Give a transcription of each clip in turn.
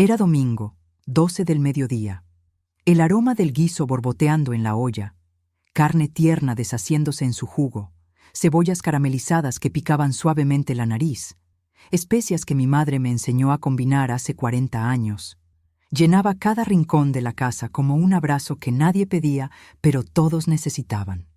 Era domingo, 12 del mediodía. El aroma del guiso borboteando en la olla, carne tierna deshaciéndose en su jugo, cebollas caramelizadas que picaban suavemente la nariz, especias que mi madre me enseñó a combinar hace 40 años. Llenaba cada rincón de la casa como un abrazo que nadie pedía, pero todos necesitaban.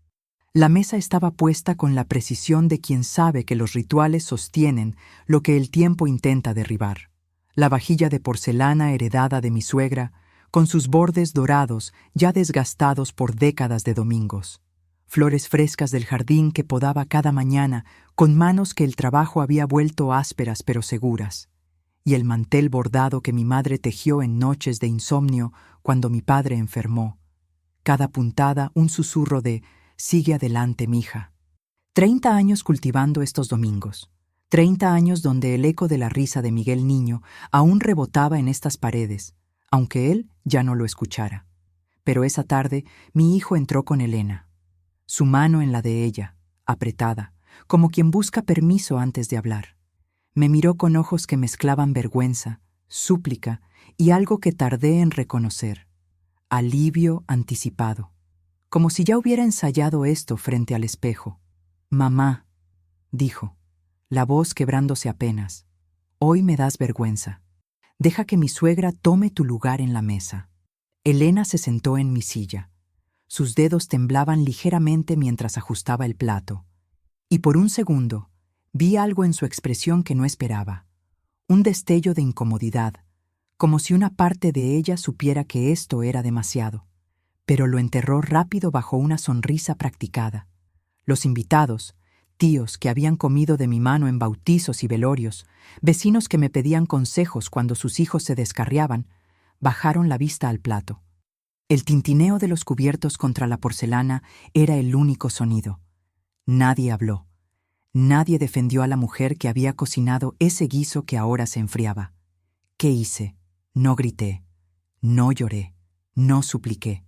La mesa estaba puesta con la precisión de quien sabe que los rituales sostienen lo que el tiempo intenta derribar. La vajilla de porcelana heredada de mi suegra, con sus bordes dorados ya desgastados por décadas de domingos. Flores frescas del jardín que podaba cada mañana con manos que el trabajo había vuelto ásperas pero seguras. Y el mantel bordado que mi madre tejió en noches de insomnio cuando mi padre enfermó. Cada puntada un susurro de «Sigue adelante, mija». 30 años cultivando estos domingos. 30 años donde el eco de la risa de Miguel niño aún rebotaba en estas paredes, aunque él ya no lo escuchara. Pero esa tarde mi hijo entró con Elena. Su mano en la de ella, apretada, como quien busca permiso antes de hablar. Me miró con ojos que mezclaban vergüenza, súplica y algo que tardé en reconocer. Alivio anticipado. Como si ya hubiera ensayado esto frente al espejo. «Mamá», dijo, la voz quebrándose apenas, «hoy me das vergüenza. Deja que mi suegra tome tu lugar en la mesa». Elena se sentó en mi silla. Sus dedos temblaban ligeramente mientras ajustaba el plato. Y por un segundo, vi algo en su expresión que no esperaba. Un destello de incomodidad, como si una parte de ella supiera que esto era demasiado. Pero lo enterró rápido bajo una sonrisa practicada. Los invitados, tíos que habían comido de mi mano en bautizos y velorios, vecinos que me pedían consejos cuando sus hijos se descarriaban, bajaron la vista al plato. El tintineo de los cubiertos contra la porcelana era el único sonido. Nadie habló. Nadie defendió a la mujer que había cocinado ese guiso que ahora se enfriaba. ¿Qué hice? No grité. No lloré. No supliqué.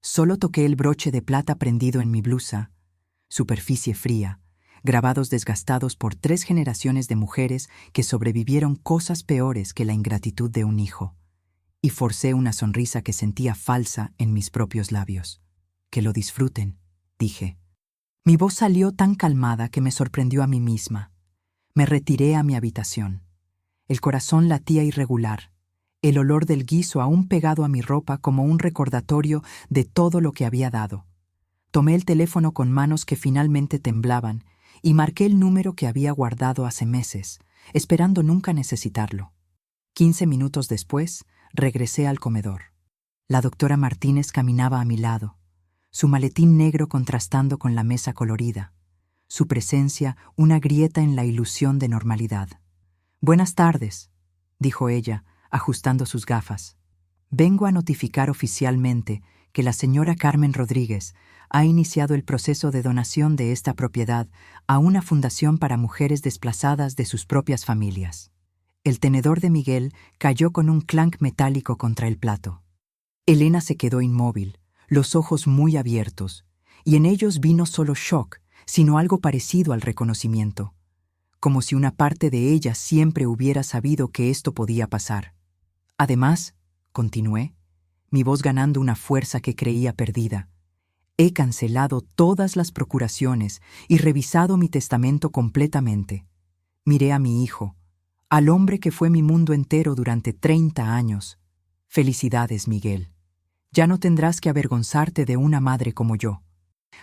Solo toqué el broche de plata prendido en mi blusa, superficie fría, grabados desgastados por 3 generaciones de mujeres que sobrevivieron cosas peores que la ingratitud de un hijo. Y forcé una sonrisa que sentía falsa en mis propios labios. «Que lo disfruten», dije. Mi voz salió tan calmada que me sorprendió a mí misma. Me retiré a mi habitación. El corazón latía irregular, el olor del guiso aún pegado a mi ropa como un recordatorio de todo lo que había dado. Tomé el teléfono con manos que finalmente temblaban y marqué el número que había guardado hace meses, esperando nunca necesitarlo. 15 minutos después, regresé al comedor. La doctora Martínez caminaba a mi lado, su maletín negro contrastando con la mesa colorida, su presencia una grieta en la ilusión de normalidad. «Buenas tardes», dijo ella, ajustando sus gafas. «Vengo a notificar oficialmente que la señora Carmen Rodríguez ha iniciado el proceso de donación de esta propiedad a una fundación para mujeres desplazadas de sus propias familias». El tenedor de Miguel cayó con un clank metálico contra el plato. Elena se quedó inmóvil, los ojos muy abiertos, y en ellos vi no solo shock, sino algo parecido al reconocimiento, como si una parte de ella siempre hubiera sabido que esto podía pasar. «Además», continué, mi voz ganando una fuerza que creía perdida, «he cancelado todas las procuraciones y revisado mi testamento completamente». Miré a mi hijo, al hombre que fue mi mundo entero durante 30 años. «Felicidades, Miguel. Ya no tendrás que avergonzarte de una madre como yo».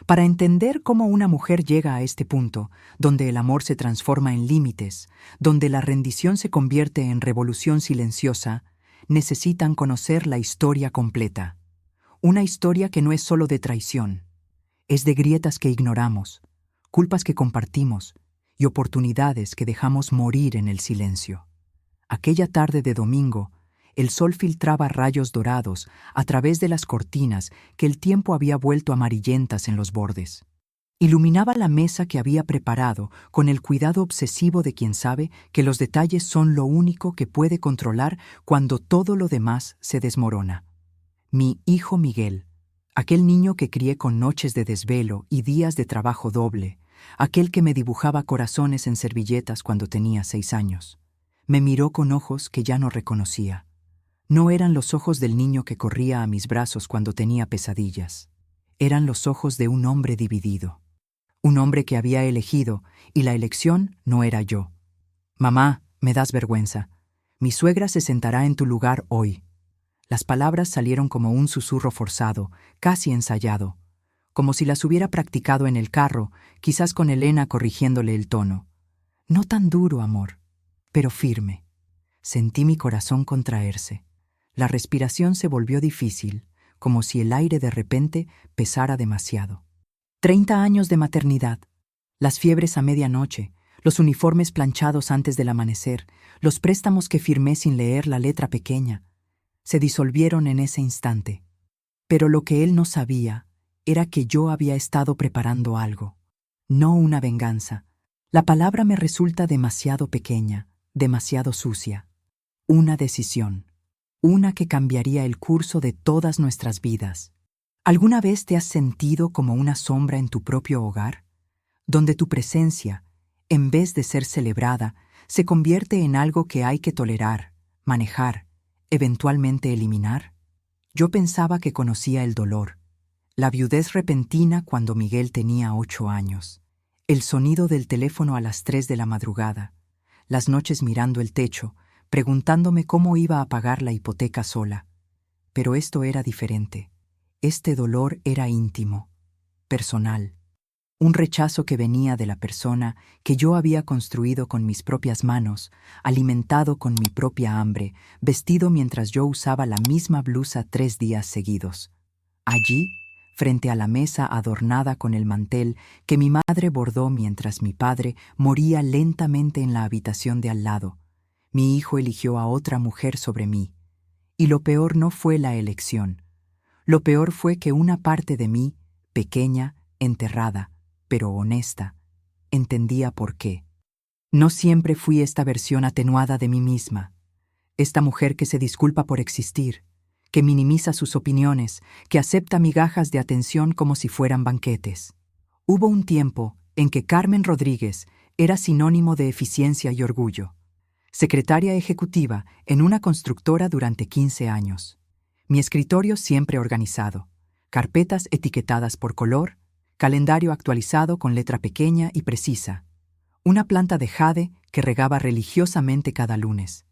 Para entender cómo una mujer llega a este punto, donde el amor se transforma en límites, donde la rendición se convierte en revolución silenciosa, necesitan conocer la historia completa. Una historia que no es solo de traición, es de grietas que ignoramos, culpas que compartimos y oportunidades que dejamos morir en el silencio. Aquella tarde de domingo, el sol filtraba rayos dorados a través de las cortinas que el tiempo había vuelto amarillentas en los bordes. Iluminaba la mesa que había preparado con el cuidado obsesivo de quien sabe que los detalles son lo único que puede controlar cuando todo lo demás se desmorona. Mi hijo Miguel, aquel niño que crié con noches de desvelo y días de trabajo doble, aquel que me dibujaba corazones en servilletas cuando tenía 6 años, me miró con ojos que ya no reconocía. No eran los ojos del niño que corría a mis brazos cuando tenía pesadillas. Eran los ojos de un hombre dividido. Un hombre que había elegido, y la elección no era yo. Mamá, me das vergüenza. Mi suegra se sentará en tu lugar hoy. Las palabras salieron como un susurro forzado, casi ensayado, como si las hubiera practicado en el carro, quizás con Elena corrigiéndole el tono. No tan duro, amor, pero firme. Sentí mi corazón contraerse. La respiración se volvió difícil, como si el aire de repente pesara demasiado. 30 años de maternidad, las fiebres a medianoche, los uniformes planchados antes del amanecer, los préstamos que firmé sin leer la letra pequeña, se disolvieron en ese instante. Pero lo que él no sabía era que yo había estado preparando algo, no una venganza. La palabra me resulta demasiado pequeña, demasiado sucia. Una decisión, una que cambiaría el curso de todas nuestras vidas. ¿Alguna vez te has sentido como una sombra en tu propio hogar? Donde tu presencia, en vez de ser celebrada, se convierte en algo que hay que tolerar, manejar, eventualmente eliminar. Yo pensaba que conocía el dolor, la viudez repentina cuando Miguel tenía 8 años, el sonido del teléfono a las 3 de la madrugada, las noches mirando el techo, preguntándome cómo iba a pagar la hipoteca sola. Pero esto era diferente. Este dolor era íntimo, personal. Un rechazo que venía de la persona que yo había construido con mis propias manos, alimentado con mi propia hambre, vestido mientras yo usaba la misma blusa 3 días seguidos. Allí, frente a la mesa adornada con el mantel que mi madre bordó mientras mi padre moría lentamente en la habitación de al lado, mi hijo eligió a otra mujer sobre mí. Y lo peor no fue la elección. Lo peor fue que una parte de mí, pequeña, enterrada, pero honesta, entendía por qué. No siempre fui esta versión atenuada de mí misma, esta mujer que se disculpa por existir, que minimiza sus opiniones, que acepta migajas de atención como si fueran banquetes. Hubo un tiempo en que Carmen Rodríguez era sinónimo de eficiencia y orgullo. Secretaria ejecutiva en una constructora durante 15 años. Mi escritorio siempre organizado, carpetas etiquetadas por color, calendario actualizado con letra pequeña y precisa, una planta de jade que regaba religiosamente cada lunes.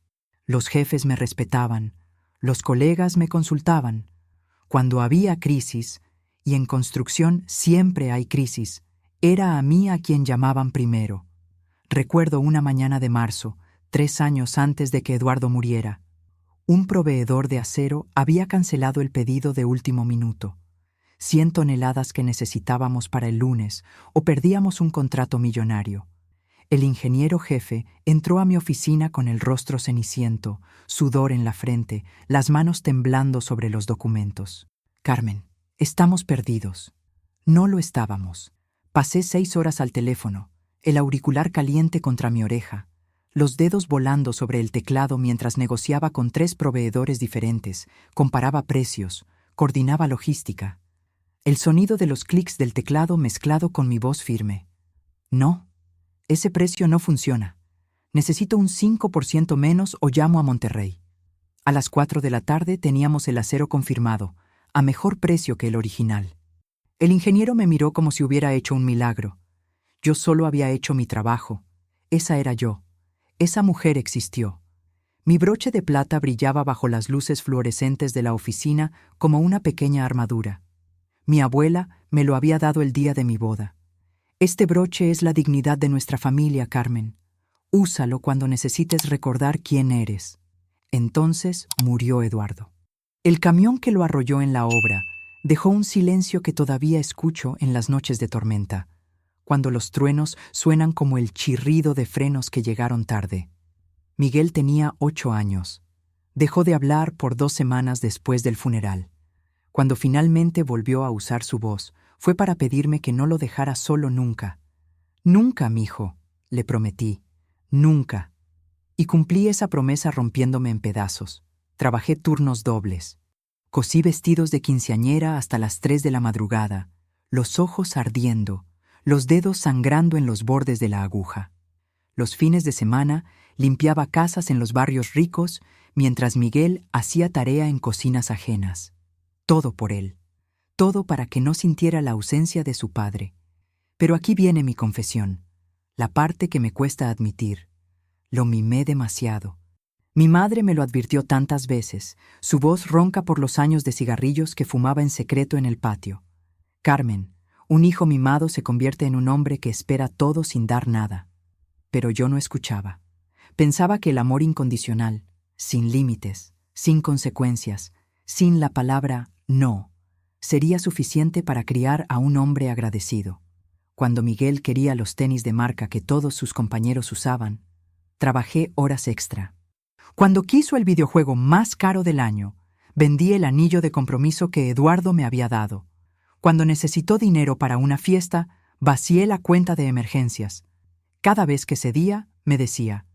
Los jefes me respetaban, los colegas me consultaban. Cuando había crisis, y en construcción siempre hay crisis, era a mí a quien llamaban primero. Recuerdo una mañana de marzo, 3 años antes de que Eduardo muriera. Un proveedor de acero había cancelado el pedido de último minuto. 100 toneladas que necesitábamos para el lunes, o perdíamos un contrato millonario. El ingeniero jefe entró a mi oficina con el rostro ceniciento, sudor en la frente, las manos temblando sobre los documentos. Carmen, estamos perdidos. No lo estábamos. Pasé 6 horas al teléfono, el auricular caliente contra mi oreja, los dedos volando sobre el teclado mientras negociaba con 3 proveedores diferentes, comparaba precios, coordinaba logística. El sonido de los clics del teclado mezclado con mi voz firme. No, ese precio no funciona. Necesito un 5% menos o llamo a Monterrey. A las 4 de la tarde teníamos el acero confirmado, a mejor precio que el original. El ingeniero me miró como si hubiera hecho un milagro. Yo solo había hecho mi trabajo. Esa era yo. Esa mujer existió. Mi broche de plata brillaba bajo las luces fluorescentes de la oficina como una pequeña armadura. Mi abuela me lo había dado el día de mi boda. Este broche es la dignidad de nuestra familia, Carmen. Úsalo cuando necesites recordar quién eres. Entonces murió Eduardo. El camión que lo arrolló en la obra dejó un silencio que todavía escucho en las noches de tormenta, cuando los truenos suenan como el chirrido de frenos que llegaron tarde. Miguel tenía 8 años. Dejó de hablar por 2 semanas después del funeral. Cuando finalmente volvió a usar su voz, fue para pedirme que no lo dejara solo nunca. Nunca, mijo, le prometí. Nunca. Y cumplí esa promesa rompiéndome en pedazos. Trabajé turnos dobles. Cosí vestidos de quinceañera hasta las 3 de la madrugada, los ojos ardiendo, los dedos sangrando en los bordes de la aguja. Los fines de semana limpiaba casas en los barrios ricos mientras Miguel hacía tarea en cocinas ajenas. Todo por él. Todo para que no sintiera la ausencia de su padre. Pero aquí viene mi confesión, la parte que me cuesta admitir. Lo mimé demasiado. Mi madre me lo advirtió tantas veces, su voz ronca por los años de cigarrillos que fumaba en secreto en el patio. Carmen, un hijo mimado se convierte en un hombre que espera todo sin dar nada. Pero yo no escuchaba. Pensaba que el amor incondicional, sin límites, sin consecuencias, sin la palabra no, sería suficiente para criar a un hombre agradecido. Cuando Miguel quería los tenis de marca que todos sus compañeros usaban, trabajé horas extra. Cuando quiso el videojuego más caro del año, vendí el anillo de compromiso que Eduardo me había dado. Cuando necesitó dinero para una fiesta, vacié la cuenta de emergencias. Cada vez que cedía, me decía,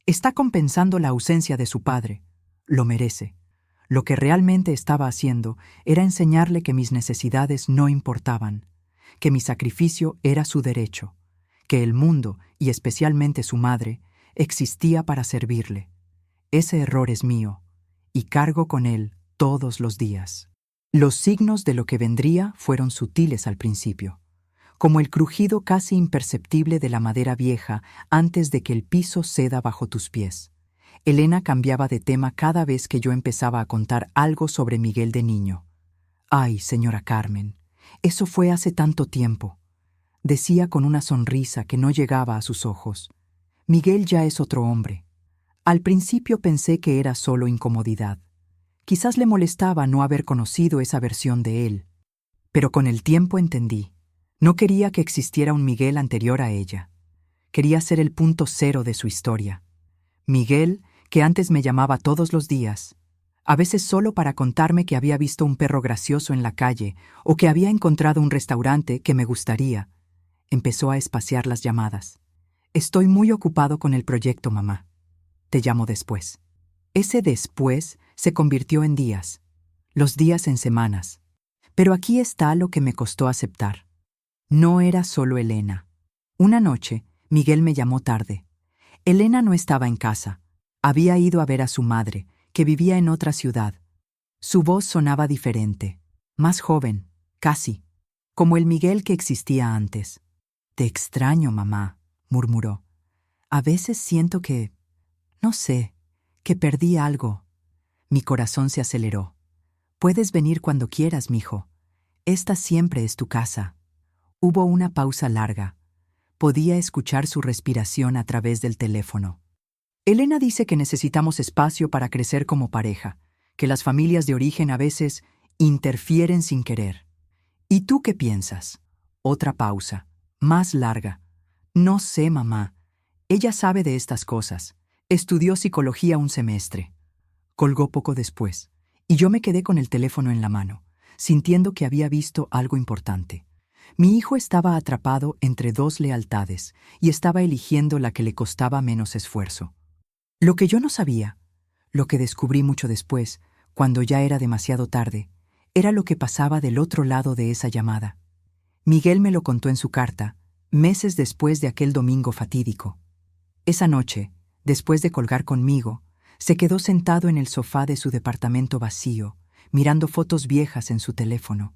está compensando la ausencia de su padre. Lo merece. Lo que realmente estaba haciendo era enseñarle que mis necesidades no importaban, que mi sacrificio era su derecho, que el mundo, y especialmente su madre, existía para servirle. Ese error es mío, y cargo con él todos los días. Los signos de lo que vendría fueron sutiles al principio, como el crujido casi imperceptible de la madera vieja antes de que el piso ceda bajo tus pies. Elena cambiaba de tema cada vez que yo empezaba a contar algo sobre Miguel de niño. «Ay, señora Carmen, eso fue hace tanto tiempo», decía con una sonrisa que no llegaba a sus ojos. «Miguel ya es otro hombre». Al principio pensé que era solo incomodidad. Quizás le molestaba no haber conocido esa versión de él. Pero con el tiempo entendí. No quería que existiera un Miguel anterior a ella. Quería ser el punto cero de su historia. Miguel, que antes me llamaba todos los días, a veces solo para contarme que había visto un perro gracioso en la calle o que había encontrado un restaurante que me gustaría, empezó a espaciar las llamadas. «Estoy muy ocupado con el proyecto, mamá. Te llamo después». Ese después se convirtió en días, los días en semanas. Pero aquí está lo que me costó aceptar. No era solo Elena. Una noche, Miguel me llamó tarde. Elena no estaba en casa. Había ido a ver a su madre, que vivía en otra ciudad. Su voz sonaba diferente, más joven, casi, como el Miguel que existía antes. «Te extraño, mamá», murmuró. «A veces siento que, no sé, que perdí algo». Mi corazón se aceleró. «Puedes venir cuando quieras, mijo. Esta siempre es tu casa». Hubo una pausa larga. Podía escuchar su respiración a través del teléfono. «Elena dice que necesitamos espacio para crecer como pareja, que las familias de origen a veces interfieren sin querer. ¿Y tú qué piensas?» Otra pausa, más larga. «No sé, mamá. Ella sabe de estas cosas. Estudió psicología un semestre». Colgó poco después, y yo me quedé con el teléfono en la mano, sintiendo que había visto algo importante. Mi hijo estaba atrapado entre dos lealtades y estaba eligiendo la que le costaba menos esfuerzo. Lo que yo no sabía, lo que descubrí mucho después, cuando ya era demasiado tarde, era lo que pasaba del otro lado de esa llamada. Miguel me lo contó en su carta, meses después de aquel domingo fatídico. Esa noche, después de colgar conmigo, se quedó sentado en el sofá de su departamento vacío, mirando fotos viejas en su teléfono.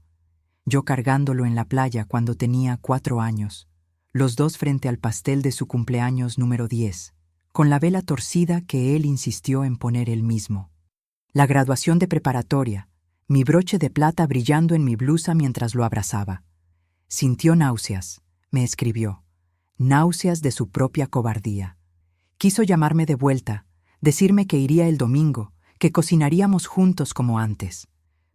Yo cargándolo en la playa cuando tenía 4 años, los dos frente al pastel de su cumpleaños número 10, con la vela torcida que él insistió en poner él mismo. La graduación de preparatoria, mi broche de plata brillando en mi blusa mientras lo abrazaba. Sintió náuseas, me escribió, náuseas de su propia cobardía. Quiso llamarme de vuelta, decirme que iría el domingo, que cocinaríamos juntos como antes.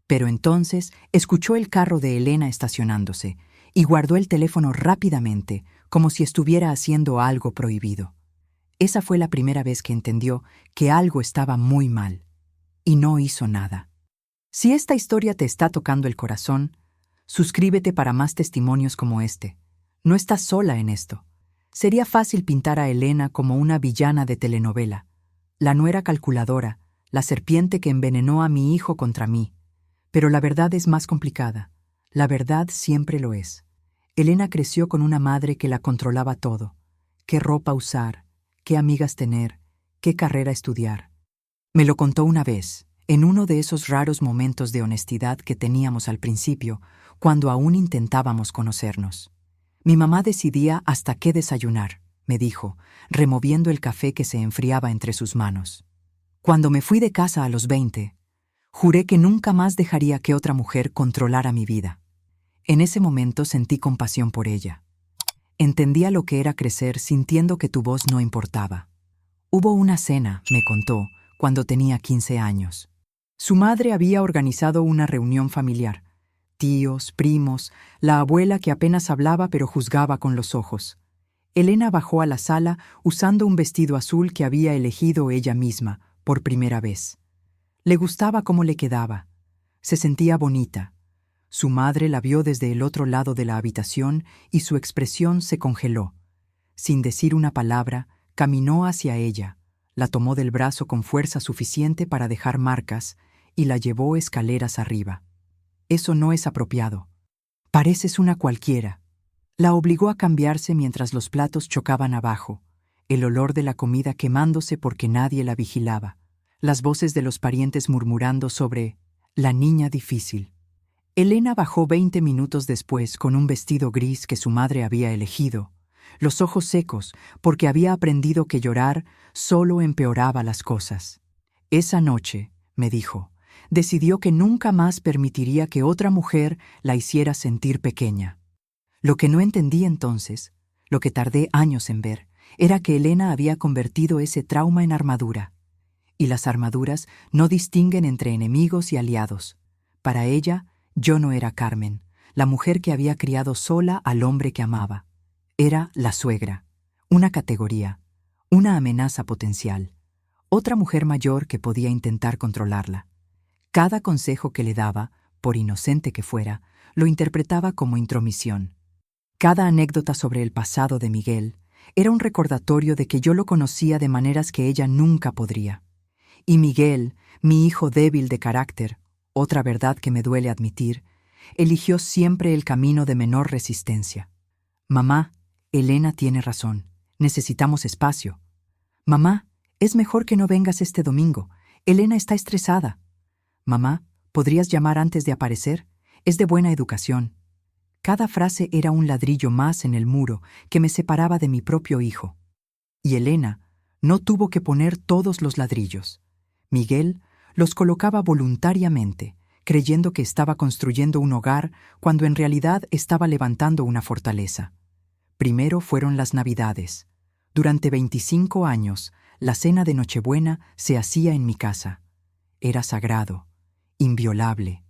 Pero entonces escuchó el carro de Elena estacionándose y guardó el teléfono rápidamente, como si estuviera haciendo algo prohibido. Esa fue la primera vez que entendió que algo estaba muy mal, y no hizo nada. Si esta historia te está tocando el corazón, suscríbete para más testimonios como este. No estás sola en esto. Sería fácil pintar a Elena como una villana de telenovela, la nuera calculadora, la serpiente que envenenó a mi hijo contra mí. Pero la verdad es más complicada. La verdad siempre lo es. Elena creció con una madre que la controlaba todo. Qué ropa usar, qué amigas tener, qué carrera estudiar. Me lo contó una vez, en uno de esos raros momentos de honestidad que teníamos al principio, cuando aún intentábamos conocernos. Mi mamá decidía hasta qué desayunar, me dijo, removiendo el café que se enfriaba entre sus manos. Cuando me fui de casa a los 20, juré que nunca más dejaría que otra mujer controlara mi vida. En ese momento sentí compasión por ella. Entendía lo que era crecer sintiendo que tu voz no importaba. Hubo una cena, me contó, cuando tenía 15 años. Su madre había organizado una reunión familiar. Tíos, primos, la abuela que apenas hablaba pero juzgaba con los ojos. Elena bajó a la sala usando un vestido azul que había elegido ella misma, por primera vez. Le gustaba cómo le quedaba. Se sentía bonita. Su madre la vio desde el otro lado de la habitación y su expresión se congeló. Sin decir una palabra, caminó hacia ella, la tomó del brazo con fuerza suficiente para dejar marcas y la llevó escaleras arriba. Eso no es apropiado. Pareces una cualquiera. La obligó a cambiarse mientras los platos chocaban abajo, el olor de la comida quemándose porque nadie la vigilaba, las voces de los parientes murmurando sobre la niña difícil. Elena bajó 20 minutos después con un vestido gris que su madre había elegido, los ojos secos porque había aprendido que llorar solo empeoraba las cosas. Esa noche, me dijo, decidió que nunca más permitiría que otra mujer la hiciera sentir pequeña. Lo que no entendí entonces, lo que tardé años en ver, era que Elena había convertido ese trauma en armadura. Y las armaduras no distinguen entre enemigos y aliados. Para ella, yo no era Carmen, la mujer que había criado sola al hombre que amaba. Era la suegra, una categoría, una amenaza potencial, otra mujer mayor que podía intentar controlarla. Cada consejo que le daba, por inocente que fuera, lo interpretaba como intromisión. Cada anécdota sobre el pasado de Miguel era un recordatorio de que yo lo conocía de maneras que ella nunca podría. Y Miguel, mi hijo débil de carácter, otra verdad que me duele admitir, eligió siempre el camino de menor resistencia. Mamá, Elena tiene razón. Necesitamos espacio. Mamá, es mejor que no vengas este domingo. Elena está estresada. Mamá, ¿podrías llamar antes de aparecer? Es de buena educación. Cada frase era un ladrillo más en el muro que me separaba de mi propio hijo. Y Elena no tuvo que poner todos los ladrillos. Miguel los colocaba voluntariamente, creyendo que estaba construyendo un hogar cuando en realidad estaba levantando una fortaleza. Primero fueron las Navidades. Durante 25 años, la cena de Nochebuena se hacía en mi casa. Era sagrado, inviolable.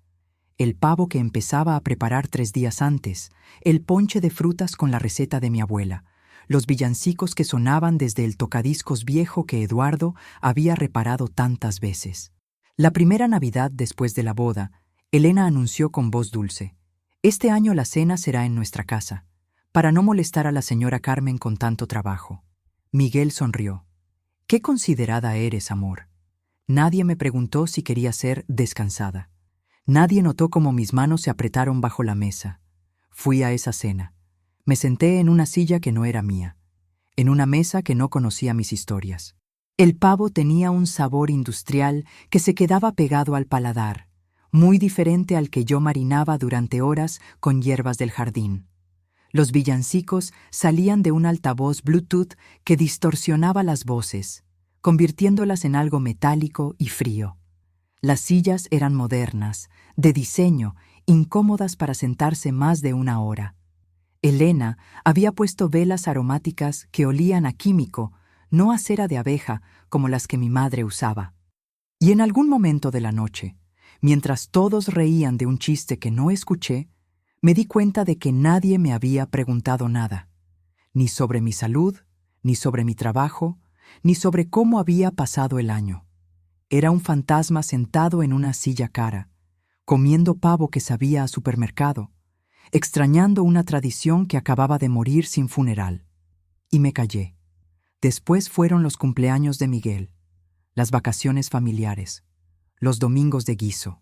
El pavo que empezaba a preparar 3 días antes, el ponche de frutas con la receta de mi abuela, los villancicos que sonaban desde el tocadiscos viejo que Eduardo había reparado tantas veces. La primera Navidad después de la boda, Elena anunció con voz dulce: «Este año la cena será en nuestra casa, para no molestar a la señora Carmen con tanto trabajo». Miguel sonrió. «Qué considerada eres, amor». Nadie me preguntó si quería ser descansada. Nadie notó cómo mis manos se apretaron bajo la mesa. Fui a esa cena. Me senté en una silla que no era mía, en una mesa que no conocía mis historias. El pavo tenía un sabor industrial que se quedaba pegado al paladar, muy diferente al que yo marinaba durante horas con hierbas del jardín. Los villancicos salían de un altavoz Bluetooth que distorsionaba las voces, convirtiéndolas en algo metálico y frío. Las sillas eran modernas, de diseño, incómodas para sentarse más de 1 hora. Elena había puesto velas aromáticas que olían a químico, no a cera de abeja como las que mi madre usaba. Y en algún momento de la noche, mientras todos reían de un chiste que no escuché, me di cuenta de que nadie me había preguntado nada, ni sobre mi salud, ni sobre mi trabajo, ni sobre cómo había pasado el año. Era un fantasma sentado en una silla cara, comiendo pavo que sabía a supermercado, extrañando una tradición que acababa de morir sin funeral. Y me callé. Después fueron los cumpleaños de Miguel, las vacaciones familiares, los domingos de guiso.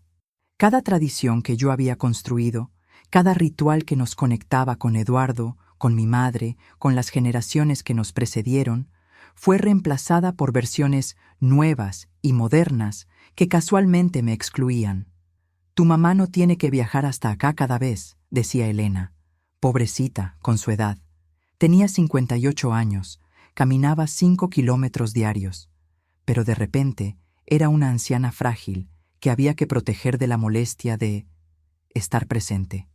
Cada tradición que yo había construido, cada ritual que nos conectaba con Eduardo, con mi madre, con las generaciones que nos precedieron, fue reemplazada por versiones nuevas y modernas que casualmente me excluían. «Tu mamá no tiene que viajar hasta acá cada vez», decía Elena. Pobrecita, con su edad. Tenía 58 años, caminaba 5 kilómetros diarios. Pero de repente era una anciana frágil que había que proteger de la molestia de estar presente.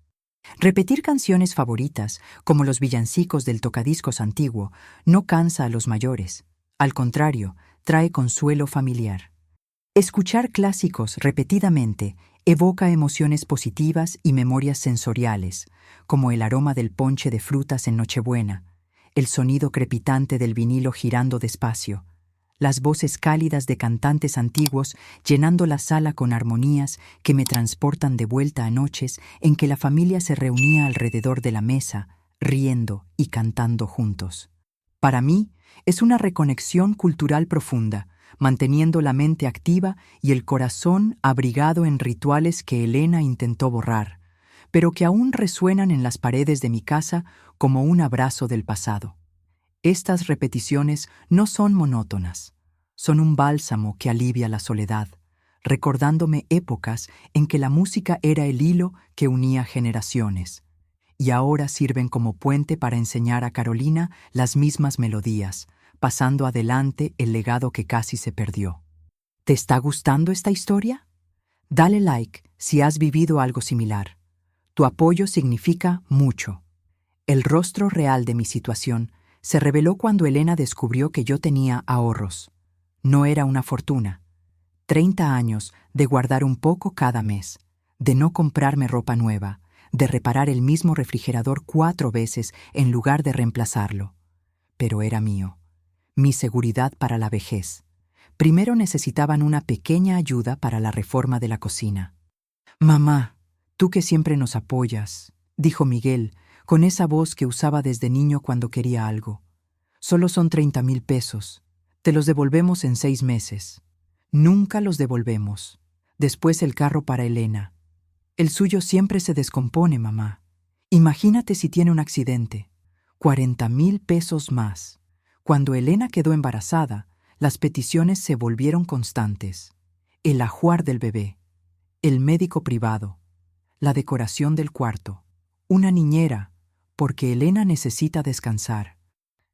Repetir canciones favoritas, como los villancicos del tocadiscos antiguo, no cansa a los mayores. Al contrario, trae consuelo familiar. Escuchar clásicos repetidamente evoca emociones positivas y memorias sensoriales, como el aroma del ponche de frutas en Nochebuena, el sonido crepitante del vinilo girando despacio, las voces cálidas de cantantes antiguos llenando la sala con armonías que me transportan de vuelta a noches en que la familia se reunía alrededor de la mesa, riendo y cantando juntos. Para mí, es una reconexión cultural profunda, manteniendo la mente activa y el corazón abrigado en rituales que Elena intentó borrar, pero que aún resuenan en las paredes de mi casa como un abrazo del pasado. Estas repeticiones no son monótonas, son un bálsamo que alivia la soledad, recordándome épocas en que la música era el hilo que unía generaciones, y ahora sirven como puente para enseñar a Carolina las mismas melodías, pasando adelante el legado que casi se perdió. ¿Te está gustando esta historia? Dale like si has vivido algo similar. Tu apoyo significa mucho. El rostro real de mi situación se reveló cuando Elena descubrió que yo tenía ahorros. No era una fortuna. 30 años de guardar un poco cada mes, de no comprarme ropa nueva, de reparar el mismo refrigerador 4 veces en lugar de reemplazarlo. Pero era mío, mi seguridad para la vejez. Primero necesitaban una pequeña ayuda para la reforma de la cocina. «Mamá, tú que siempre nos apoyas», dijo Miguel, con esa voz que usaba desde niño cuando quería algo. «Solo son 30,000 pesos. Te los devolvemos en 6 meses. Nunca los devolvemos. Después el carro para Elena. El suyo siempre se descompone, mamá. Imagínate si tiene un accidente. 40,000 pesos más». Cuando Elena quedó embarazada, las peticiones se volvieron constantes. El ajuar del bebé, el médico privado, la decoración del cuarto, una niñera, porque Elena necesita descansar.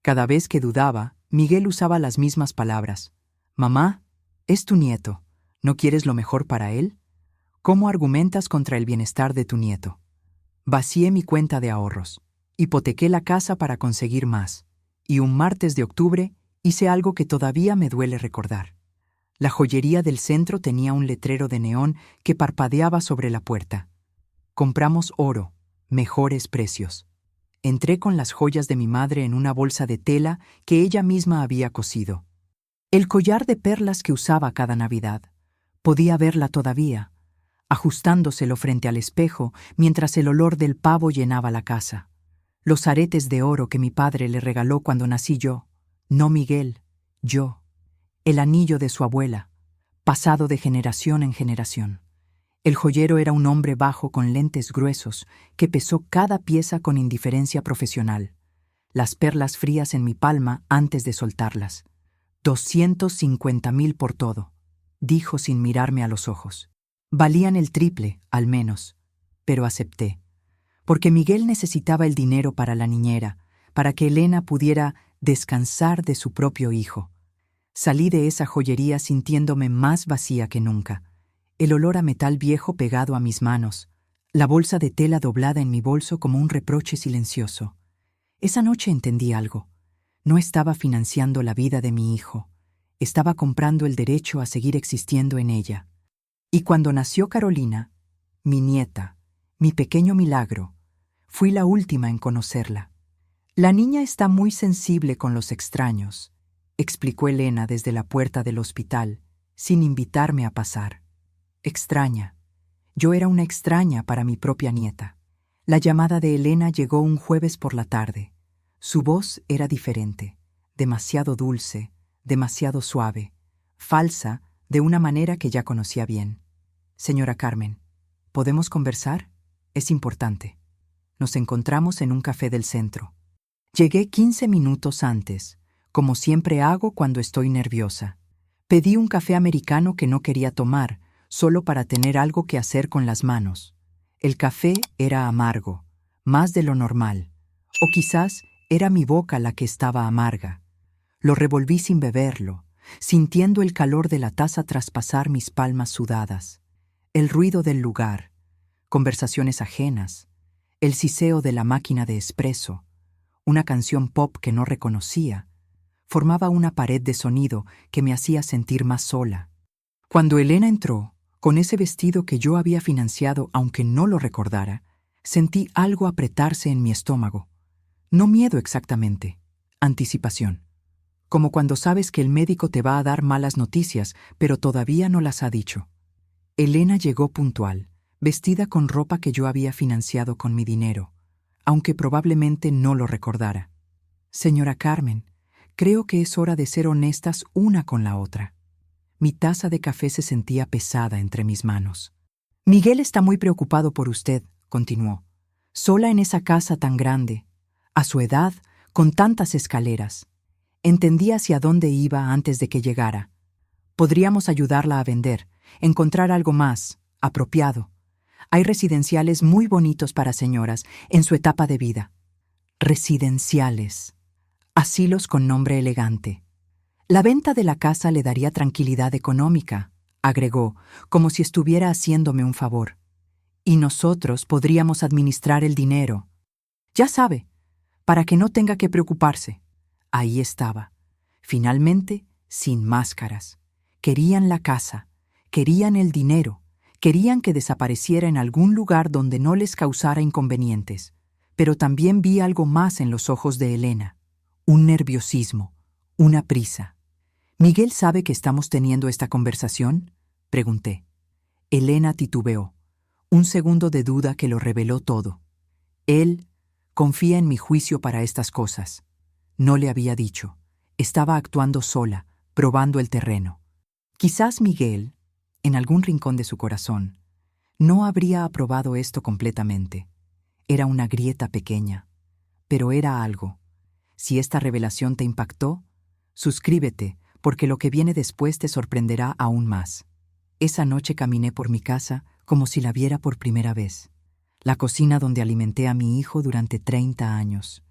Cada vez que dudaba, Miguel usaba las mismas palabras. «Mamá, es tu nieto. ¿No quieres lo mejor para él? ¿Cómo argumentas contra el bienestar de tu nieto?» Vacié mi cuenta de ahorros, hipotequé la casa para conseguir más, y un martes de octubre hice algo que todavía me duele recordar. La joyería del centro tenía un letrero de neón que parpadeaba sobre la puerta. «Compramos oro, mejores precios». Entré con las joyas de mi madre en una bolsa de tela que ella misma había cosido. El collar de perlas que usaba cada Navidad. Podía verla todavía, ajustándoselo frente al espejo mientras el olor del pavo llenaba la casa. Los aretes de oro que mi padre le regaló cuando nací yo. No Miguel, yo. El anillo de su abuela, pasado de generación en generación. El joyero era un hombre bajo con lentes gruesos que pesó cada pieza con indiferencia profesional. Las perlas frías en mi palma antes de soltarlas. 250,000 por todo, dijo sin mirarme a los ojos. Valían el triple, al menos, pero acepté. Porque Miguel necesitaba el dinero para la niñera, para que Elena pudiera descansar de su propio hijo. Salí de esa joyería sintiéndome más vacía que nunca. El olor a metal viejo pegado a mis manos, la bolsa de tela doblada en mi bolso como un reproche silencioso. Esa noche entendí algo. No estaba financiando la vida de mi hijo, estaba comprando el derecho a seguir existiendo en ella. Y cuando nació Carolina, mi nieta, mi pequeño milagro, fui la última en conocerla. «La niña está muy sensible con los extraños», explicó Elena desde la puerta del hospital, sin invitarme a pasar. Extraña. Yo era una extraña para mi propia nieta. La llamada de Elena llegó un jueves por la tarde. Su voz era diferente, demasiado dulce, demasiado suave, falsa de una manera que ya conocía bien. «Señora Carmen, ¿podemos conversar? Es importante». Nos encontramos en un café del centro. Llegué 15 minutos antes, como siempre hago cuando estoy nerviosa. Pedí un café americano que no quería tomar, solo para tener algo que hacer con las manos. El café era amargo, más de lo normal. O quizás era mi boca la que estaba amarga. Lo revolví sin beberlo, sintiendo el calor de la taza traspasar mis palmas sudadas. El ruido del lugar, conversaciones ajenas, el siseo de la máquina de espresso, una canción pop que no reconocía, formaba una pared de sonido que me hacía sentir más sola. Cuando Elena entró, con ese vestido que yo había financiado aunque no lo recordara, sentí algo apretarse en mi estómago. No miedo exactamente, anticipación. Como cuando sabes que el médico te va a dar malas noticias, pero todavía no las ha dicho. Elena llegó puntual, vestida con ropa que yo había financiado con mi dinero, aunque probablemente no lo recordara. Señora Carmen, creo que es hora de ser honestas una con la otra. Mi taza de café se sentía pesada entre mis manos. Miguel está muy preocupado por usted, continuó. Sola en esa casa tan grande, a su edad, con tantas escaleras. Entendí hacia dónde iba antes de que llegara. Podríamos ayudarla a vender, encontrar algo más, apropiado. Hay residenciales muy bonitos para señoras en su etapa de vida. Residenciales. Asilos con nombre elegante. La venta de la casa le daría tranquilidad económica, agregó, como si estuviera haciéndome un favor. Y nosotros podríamos administrar el dinero. Ya sabe, para que no tenga que preocuparse. Ahí estaba, finalmente, sin máscaras. Querían la casa, querían el dinero, querían que desapareciera en algún lugar donde no les causara inconvenientes. Pero también vi algo más en los ojos de Elena. Un nerviosismo, una prisa. ¿Miguel sabe que estamos teniendo esta conversación?, pregunté. Elena titubeó. Un segundo de duda que lo reveló todo. Él confía en mi juicio para estas cosas. No le había dicho. Estaba actuando sola, probando el terreno. Quizás Miguel, en algún rincón de su corazón, no habría aprobado esto completamente. Era una grieta pequeña, pero era algo. Si esta revelación te impactó, suscríbete, porque lo que viene después te sorprenderá aún más. Esa noche caminé por mi casa como si la viera por primera vez. La cocina donde alimenté a mi hijo durante 30 años.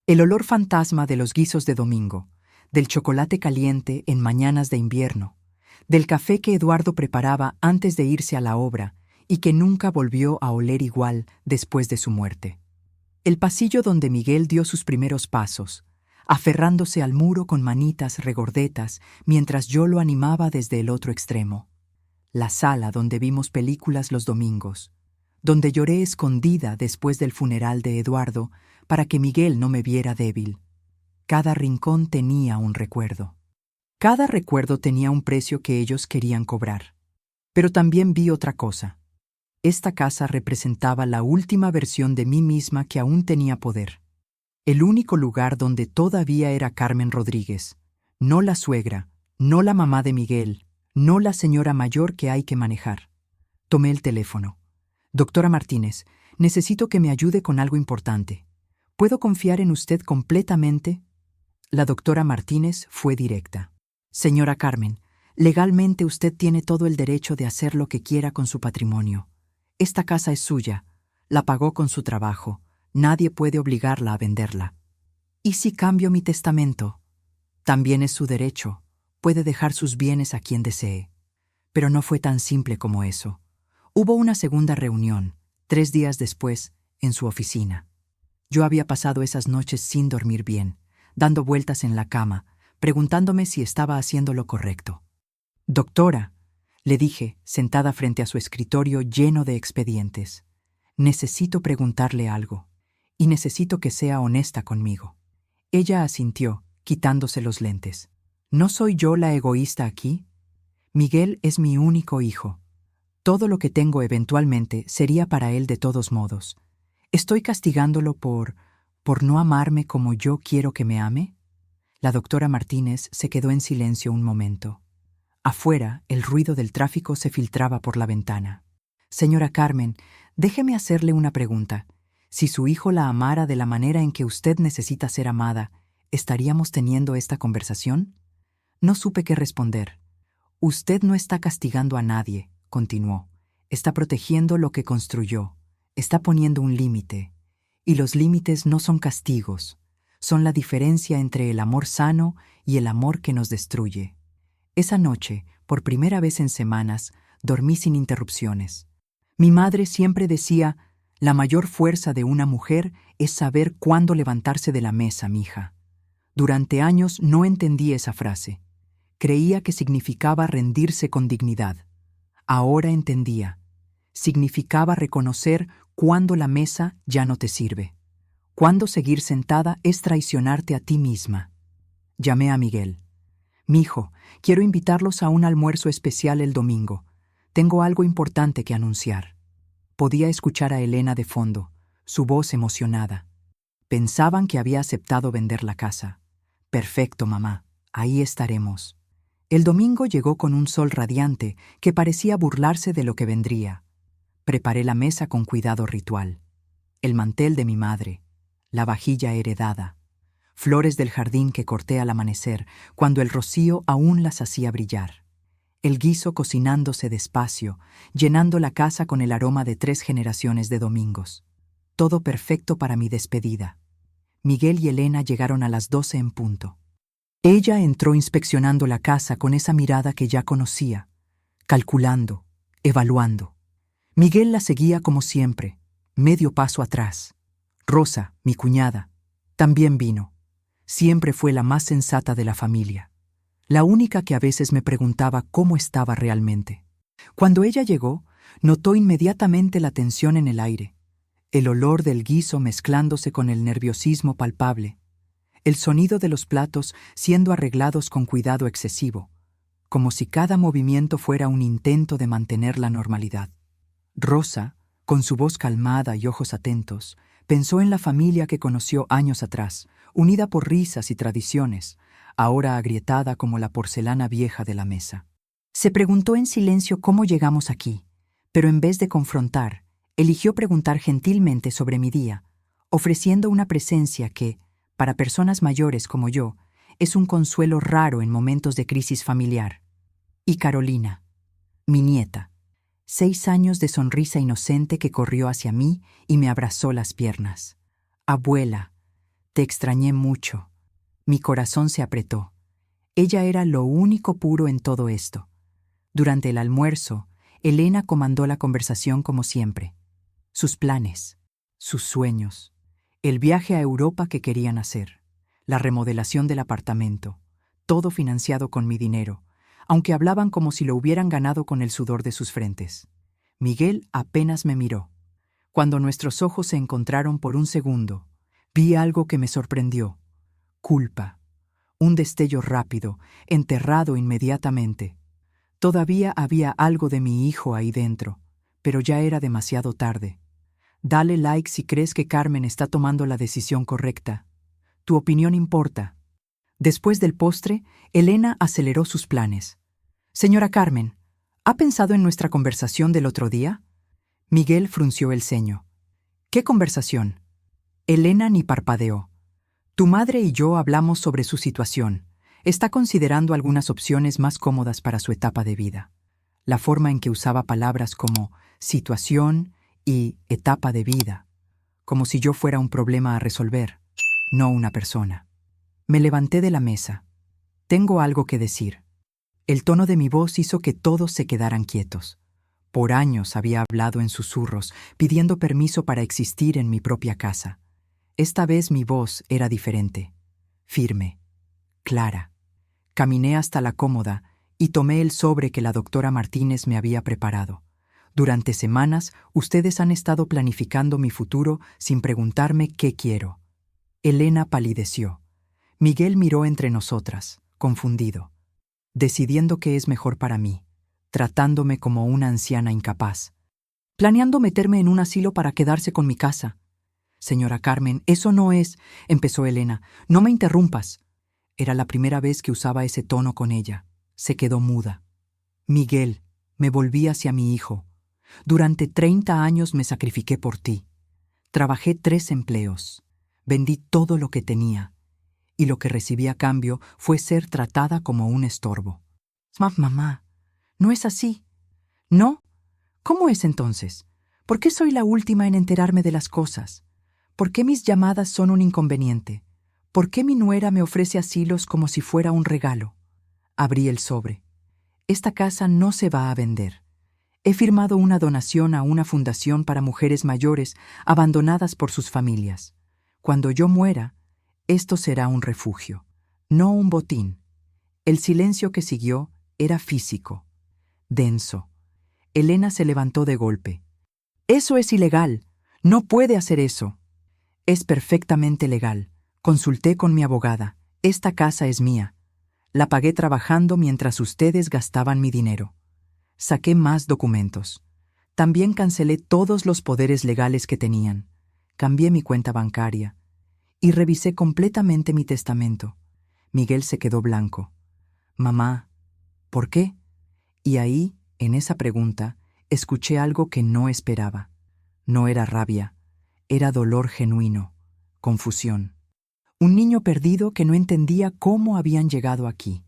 El olor fantasma de los guisos de domingo, del chocolate caliente en mañanas de invierno, del café que Eduardo preparaba antes de irse a la obra y que nunca volvió a oler igual después de su muerte. El pasillo donde Miguel dio sus primeros pasos, aferrándose al muro con manitas regordetas mientras yo lo animaba desde el otro extremo. La sala donde vimos películas los domingos, donde lloré escondida después del funeral de Eduardo para que Miguel no me viera débil. Cada rincón tenía un recuerdo. Cada recuerdo tenía un precio que ellos querían cobrar. Pero también vi otra cosa. Esta casa representaba la última versión de mí misma que aún tenía poder. El único lugar donde todavía era Carmen Rodríguez, no la suegra, no la mamá de Miguel, no la señora mayor que hay que manejar. Tomé el teléfono. Doctora Martínez, necesito que me ayude con algo importante. ¿Puedo confiar en usted completamente? La doctora Martínez fue directa. Señora Carmen, legalmente usted tiene todo el derecho de hacer lo que quiera con su patrimonio. Esta casa es suya, la pagó con su trabajo, nadie puede obligarla a venderla. ¿Y si cambio mi testamento? También es su derecho, puede dejar sus bienes a quien desee. Pero no fue tan simple como eso. Hubo una segunda reunión, 3 días después, en su oficina. Yo había pasado esas noches sin dormir bien, dando vueltas en la cama, preguntándome si estaba haciendo lo correcto. Doctora, le dije, sentada frente a su escritorio lleno de expedientes, necesito preguntarle algo, y necesito que sea honesta conmigo. Ella asintió, quitándose los lentes. ¿No soy yo la egoísta aquí? Miguel es mi único hijo. Todo lo que tengo eventualmente sería para él de todos modos. ¿Estoy castigándolo por no amarme como yo quiero que me ame? La doctora Martínez se quedó en silencio un momento. Afuera, el ruido del tráfico se filtraba por la ventana. Señora Carmen, déjeme hacerle una pregunta. Si su hijo la amara de la manera en que usted necesita ser amada, ¿Estaríamos teniendo esta conversación? No supe qué responder. Usted no está castigando a nadie, continuó. Está protegiendo lo que construyó. Está poniendo un límite. Y los límites no son castigos. Son la diferencia entre el amor sano y el amor que nos destruye. Esa noche, por primera vez en semanas, dormí sin interrupciones. Mi madre siempre decía, la mayor fuerza de una mujer es saber cuándo levantarse de la mesa, mija. Durante años no entendí esa frase. Creía que significaba rendirse con dignidad. Ahora entendía. Significaba reconocer cuándo la mesa ya no te sirve. Cuándo seguir sentada es traicionarte a ti misma. Llamé a Miguel. Mijo, quiero invitarlos a un almuerzo especial el domingo. Tengo algo importante que anunciar. Podía escuchar a Elena de fondo, su voz emocionada. Pensaban que había aceptado vender la casa. Perfecto, mamá. Ahí estaremos. El domingo llegó con un sol radiante que parecía burlarse de lo que vendría. Preparé la mesa con cuidado ritual. El mantel de mi madre, la vajilla heredada, flores del jardín que corté al amanecer, cuando el rocío aún las hacía brillar. El guiso cocinándose despacio, llenando la casa con el aroma de 3 generaciones de domingos. Todo perfecto para mi despedida. Miguel y Elena llegaron a las 12 en punto. Ella entró inspeccionando la casa con esa mirada que ya conocía, calculando, evaluando. Miguel la seguía como siempre, medio paso atrás. Rosa, mi cuñada, también vino. Siempre fue la más sensata de la familia. La única que a veces me preguntaba cómo estaba realmente. Cuando ella llegó, notó inmediatamente la tensión en el aire, el olor del guiso mezclándose con el nerviosismo palpable, el sonido de los platos siendo arreglados con cuidado excesivo, como si cada movimiento fuera un intento de mantener la normalidad. Rosa, con su voz calmada y ojos atentos, pensó en la familia que conoció años atrás, unida por risas y tradiciones, ahora agrietada como la porcelana vieja de la mesa. Se preguntó en silencio cómo llegamos aquí, pero en vez de confrontar, eligió preguntar gentilmente sobre mi día, ofreciendo una presencia que, para personas mayores como yo, es un consuelo raro en momentos de crisis familiar. Y Carolina, mi nieta, 6 años de sonrisa inocente que corrió hacia mí y me abrazó las piernas. Abuela, te extrañé mucho. Mi corazón se apretó. Ella era lo único puro en todo esto. Durante el almuerzo, Elena comandó la conversación como siempre. Sus planes, sus sueños, el viaje a Europa que querían hacer, la remodelación del apartamento, todo financiado con mi dinero, aunque hablaban como si lo hubieran ganado con el sudor de sus frentes. Miguel apenas me miró. Cuando nuestros ojos se encontraron por un segundo, vi algo que me sorprendió. Culpa. Un destello rápido, enterrado inmediatamente. Todavía había algo de mi hijo ahí dentro, pero ya era demasiado tarde. Dale like si crees que Carmen está tomando la decisión correcta. Tu opinión importa. Después del postre, Elena aceleró sus planes. Señora Carmen, ¿ha pensado en nuestra conversación del otro día? Miguel frunció el ceño. ¿Qué conversación? Elena ni parpadeó. Tu madre y yo hablamos sobre su situación. Está considerando algunas opciones más cómodas para su etapa de vida. La forma en que usaba palabras como situación y etapa de vida, como si yo fuera un problema a resolver, no una persona. Me levanté de la mesa. Tengo algo que decir. El tono de mi voz hizo que todos se quedaran quietos. Por años había hablado en susurros, pidiendo permiso para existir en mi propia casa. Esta vez mi voz era diferente, firme, clara. Caminé hasta la cómoda y tomé el sobre que la doctora Martínez me había preparado. Durante semanas, ustedes han estado planificando mi futuro sin preguntarme qué quiero. Elena palideció. Miguel miró entre nosotras, confundido, decidiendo qué es mejor para mí, tratándome como una anciana incapaz. Planeando meterme en un asilo para quedarse con mi casa. Señora Carmen, eso no es, empezó Elena. No me interrumpas. Era la primera vez que usaba ese tono con ella. Se quedó muda. Miguel, me volví hacia mi hijo. Durante 30 años me sacrifiqué por ti. Trabajé 3 empleos. Vendí todo lo que tenía. y lo que recibí a cambio fue ser tratada como un estorbo. Mamá, no es así. ¿No? ¿Cómo es entonces? ¿Por qué soy la última en enterarme de las cosas? ¿Por qué mis llamadas son un inconveniente? ¿Por qué mi nuera me ofrece asilos como si fuera un regalo? Abrí el sobre. Esta casa no se va a vender. He firmado una donación a una fundación para mujeres mayores abandonadas por sus familias. Cuando yo muera, esto será un refugio, no un botín. El silencio que siguió era físico, denso. Elena se levantó de golpe. Eso es ilegal. No puede hacer eso. Es perfectamente legal. Consulté con mi abogada. Esta casa es mía. La pagué trabajando mientras ustedes gastaban mi dinero. Saqué más documentos. También cancelé todos los poderes legales que tenían. Cambié mi cuenta bancaria. Y revisé completamente mi testamento. Miguel se quedó blanco. Mamá, ¿por qué? Y ahí, en esa pregunta, escuché algo que no esperaba. No era rabia, era dolor genuino, confusión. Un niño perdido que no entendía cómo habían llegado aquí.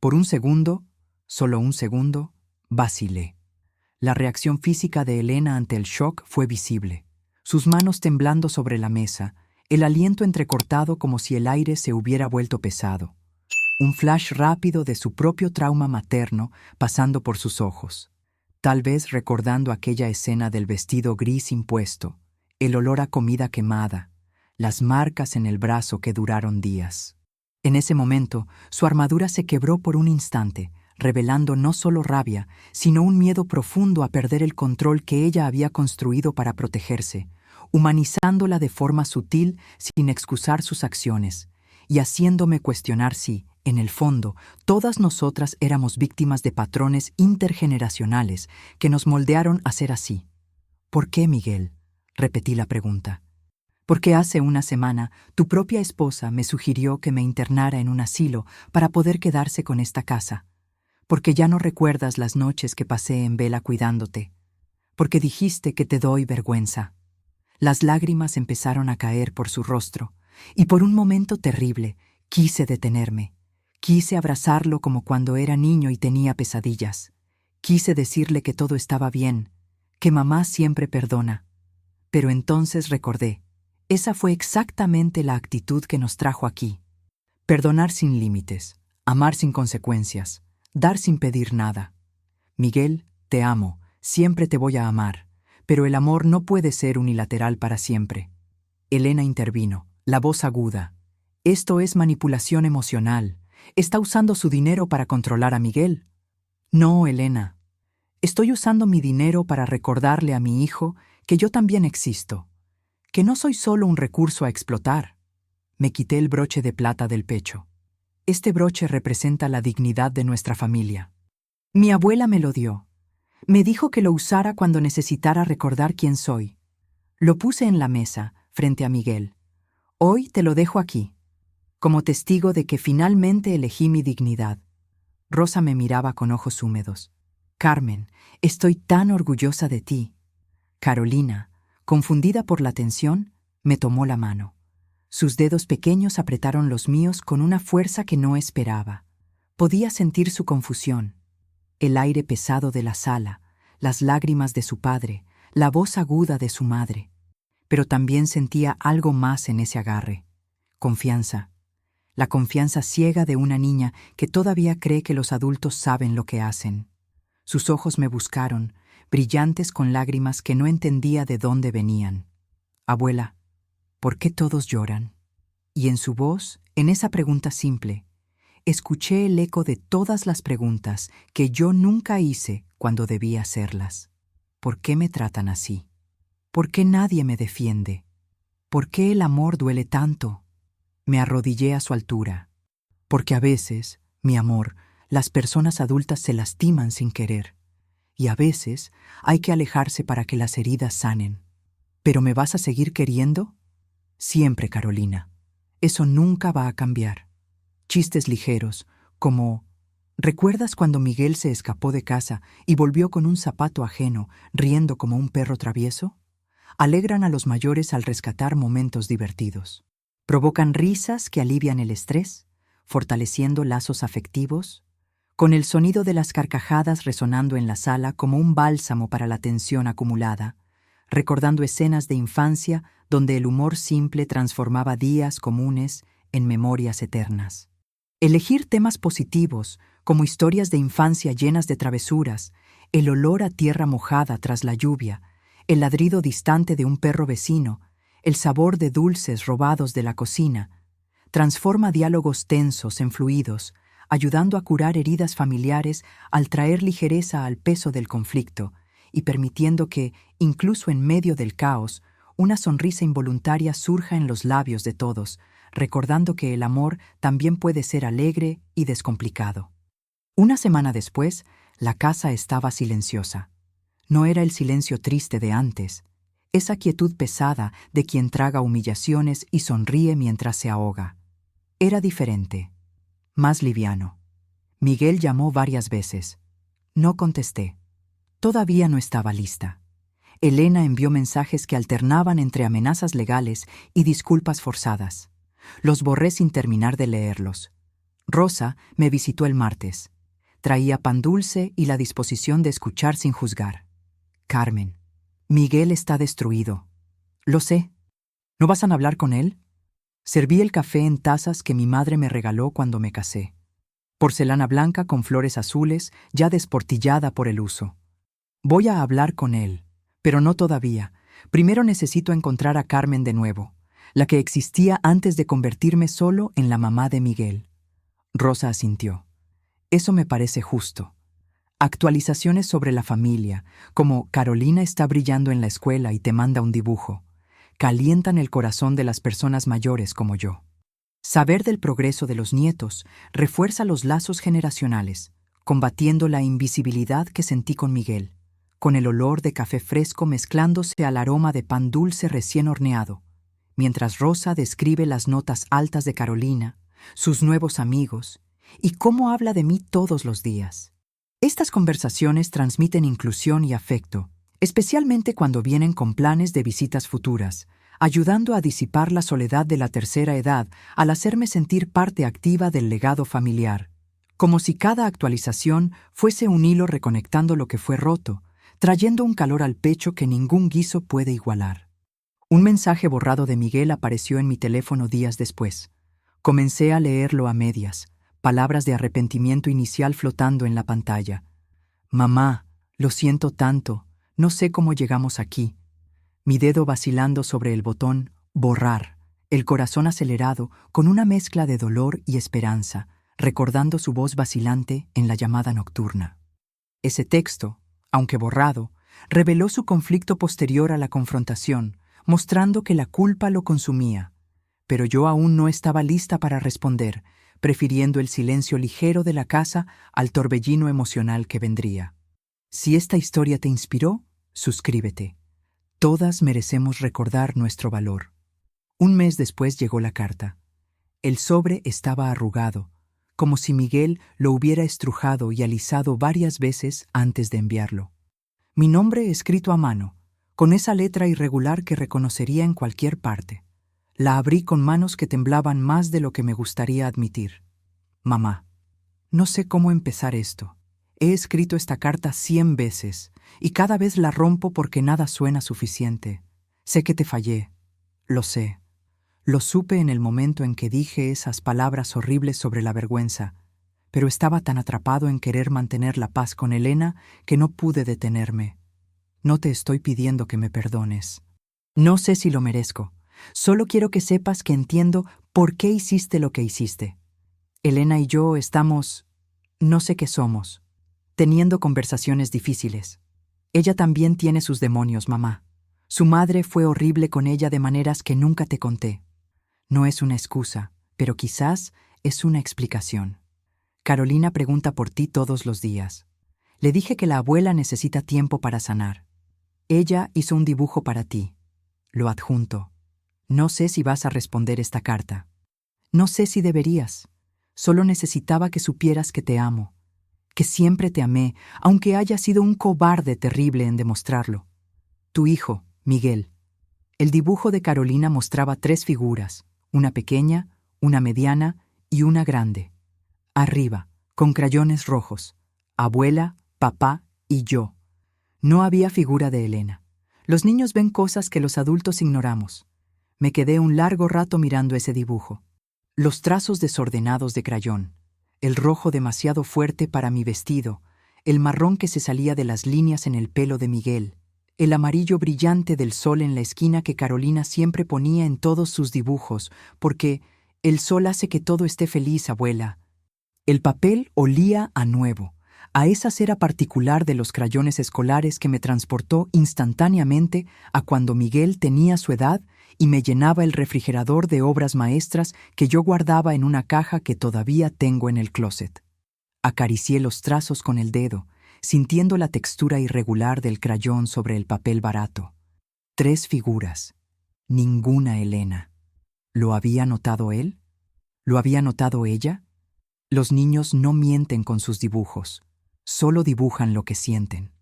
Por un segundo, solo un segundo, vacilé. La reacción física de Elena ante el shock fue visible. Sus manos temblando sobre la mesa, el aliento entrecortado como si el aire se hubiera vuelto pesado. Un flash rápido de su propio trauma materno pasando por sus ojos. Tal vez recordando aquella escena del vestido gris impuesto, el olor a comida quemada, las marcas en el brazo que duraron días. En ese momento, su armadura se quebró por un instante, revelando no solo rabia, sino un miedo profundo a perder el control que ella había construido para protegerse, humanizándola de forma sutil sin excusar sus acciones, y haciéndome cuestionar si, en el fondo, todas nosotras éramos víctimas de patrones intergeneracionales que nos moldearon a ser así. ¿Por qué, Miguel? Repetí la pregunta. Porque hace una semana tu propia esposa me sugirió que me internara en un asilo para poder quedarse con esta casa. Porque ya no recuerdas las noches que pasé en vela cuidándote. Porque dijiste que te doy vergüenza. Las lágrimas empezaron a caer por su rostro, y por un momento terrible quise detenerme. Quise abrazarlo como cuando era niño y tenía pesadillas. Quise decirle que todo estaba bien, que mamá siempre perdona. Pero entonces recordé, esa fue exactamente la actitud que nos trajo aquí. Perdonar sin límites, amar sin consecuencias, dar sin pedir nada. Miguel, te amo, siempre te voy a amar, pero el amor no puede ser unilateral para siempre. Elena intervino, la voz aguda. Esto es manipulación emocional. ¿Está usando su dinero para controlar a Miguel? No, Elena. Estoy usando mi dinero para recordarle a mi hijo que yo también existo, que no soy solo un recurso a explotar. Me quité el broche de plata del pecho. Este broche representa la dignidad de nuestra familia. Mi abuela me lo dio. Me dijo que lo usara cuando necesitara recordar quién soy. Lo puse en la mesa, frente a Miguel. Hoy te lo dejo aquí, como testigo de que finalmente elegí mi dignidad. Rosa me miraba con ojos húmedos. Carmen, estoy tan orgullosa de ti. Carolina, confundida por la tensión, me tomó la mano. Sus dedos pequeños apretaron los míos con una fuerza que no esperaba. Podía sentir su confusión. El aire pesado de la sala, las lágrimas de su padre, la voz aguda de su madre. Pero también sentía algo más en ese agarre. Confianza. La confianza ciega de una niña que todavía cree que los adultos saben lo que hacen. Sus ojos me buscaron, brillantes con lágrimas que no entendía de dónde venían. Abuela, ¿por qué todos lloran? Y en su voz, en esa pregunta simple, escuché el eco de todas las preguntas que yo nunca hice cuando debía hacerlas. ¿Por qué me tratan así? ¿Por qué nadie me defiende? ¿Por qué el amor duele tanto? Me arrodillé a su altura. Porque a veces, mi amor, las personas adultas se lastiman sin querer. Y a veces hay que alejarse para que las heridas sanen. ¿Pero me vas a seguir queriendo? Siempre, Carolina. Eso nunca va a cambiar. Chistes ligeros, como ¿recuerdas cuando Miguel se escapó de casa y volvió con un zapato ajeno, riendo como un perro travieso? Alegran a los mayores al rescatar momentos divertidos. Provocan risas que alivian el estrés, fortaleciendo lazos afectivos, con el sonido de las carcajadas resonando en la sala como un bálsamo para la tensión acumulada, recordando escenas de infancia donde el humor simple transformaba días comunes en memorias eternas. Elegir temas positivos, como historias de infancia llenas de travesuras, el olor a tierra mojada tras la lluvia, el ladrido distante de un perro vecino, el sabor de dulces robados de la cocina, transforma diálogos tensos en fluidos, ayudando a curar heridas familiares al traer ligereza al peso del conflicto y permitiendo que, incluso en medio del caos, una sonrisa involuntaria surja en los labios de todos, recordando que el amor también puede ser alegre y descomplicado. Una semana después, la casa estaba silenciosa. No era el silencio triste de antes, esa quietud pesada de quien traga humillaciones y sonríe mientras se ahoga. Era diferente, más liviano. Miguel llamó varias veces. No contesté. Todavía no estaba lista. Elena envió mensajes que alternaban entre amenazas legales y disculpas forzadas. Los borré sin terminar de leerlos. Rosa me visitó el martes. Traía pan dulce y la disposición de escuchar sin juzgar. Carmen, Miguel está destruido. Lo sé. ¿No vas a hablar con él? Serví el café en tazas que mi madre me regaló cuando me casé. Porcelana blanca con flores azules, ya desportillada por el uso. Voy a hablar con él, pero no todavía. Primero necesito encontrar a Carmen de nuevo, la que existía antes de convertirme solo en la mamá de Miguel. Rosa asintió. Eso me parece justo. Actualizaciones sobre la familia, como Carolina está brillando en la escuela y te manda un dibujo, calientan el corazón de las personas mayores como yo. Saber del progreso de los nietos refuerza los lazos generacionales, combatiendo la invisibilidad que sentí con Miguel, con el olor de café fresco mezclándose al aroma de pan dulce recién horneado, mientras Rosa describe las notas altas de Carolina, sus nuevos amigos, y cómo habla de mí todos los días. Estas conversaciones transmiten inclusión y afecto, especialmente cuando vienen con planes de visitas futuras, ayudando a disipar la soledad de la tercera edad al hacerme sentir parte activa del legado familiar, como si cada actualización fuese un hilo reconectando lo que fue roto, trayendo un calor al pecho que ningún guiso puede igualar. Un mensaje borrado de Miguel apareció en mi teléfono días después. Comencé a leerlo a medias, palabras de arrepentimiento inicial flotando en la pantalla. Mamá, lo siento tanto, no sé cómo llegamos aquí. Mi dedo vacilando sobre el botón borrar, el corazón acelerado con una mezcla de dolor y esperanza, recordando su voz vacilante en la llamada nocturna. Ese texto, aunque borrado, reveló su conflicto posterior a la confrontación, mostrando que la culpa lo consumía. Pero yo aún no estaba lista para responder, prefiriendo el silencio ligero de la casa al torbellino emocional que vendría. Si esta historia te inspiró, suscríbete. Todas merecemos recordar nuestro valor. Un mes después llegó la carta. El sobre estaba arrugado, como si Miguel lo hubiera estrujado y alisado varias veces antes de enviarlo. Mi nombre escrito a mano, con esa letra irregular que reconocería en cualquier parte. La abrí con manos que temblaban más de lo que me gustaría admitir. Mamá, no sé cómo empezar esto. He escrito esta carta 100 veces, y cada vez la rompo porque nada suena suficiente. Sé que te fallé. Lo sé. Lo supe en el momento en que dije esas palabras horribles sobre la vergüenza, pero estaba tan atrapado en querer mantener la paz con Elena que no pude detenerme. No te estoy pidiendo que me perdones. No sé si lo merezco. Solo quiero que sepas que entiendo por qué hiciste lo que hiciste. Elena y yo estamos, no sé qué somos, teniendo conversaciones difíciles. Ella también tiene sus demonios, mamá. Su madre fue horrible con ella de maneras que nunca te conté. No es una excusa, pero quizás es una explicación. Carolina pregunta por ti todos los días. Le dije que la abuela necesita tiempo para sanar. Ella hizo un dibujo para ti. Lo adjunto. No sé si vas a responder esta carta. No sé si deberías. Solo necesitaba que supieras que te amo, que siempre te amé, aunque haya sido un cobarde terrible en demostrarlo. Tu hijo, Miguel. El dibujo de Carolina mostraba 3 figuras, una pequeña, una mediana y una grande. Arriba, con crayones rojos, abuela, papá y yo. No había figura de Elena. Los niños ven cosas que los adultos ignoramos. Me quedé un largo rato mirando ese dibujo. Los trazos desordenados de crayón, el rojo demasiado fuerte para mi vestido, el marrón que se salía de las líneas en el pelo de Miguel, el amarillo brillante del sol en la esquina que Carolina siempre ponía en todos sus dibujos, porque el sol hace que todo esté feliz, abuela. El papel olía a nuevo, a esa cera particular de los crayones escolares que me transportó instantáneamente a cuando Miguel tenía su edad y me llenaba el refrigerador de obras maestras que yo guardaba en una caja que todavía tengo en el closet. Acaricié los trazos con el dedo, sintiendo la textura irregular del crayón sobre el papel barato. 3 figuras. Ninguna Elena. ¿Lo había notado él? ¿Lo había notado ella? Los niños no mienten con sus dibujos, solo dibujan lo que sienten.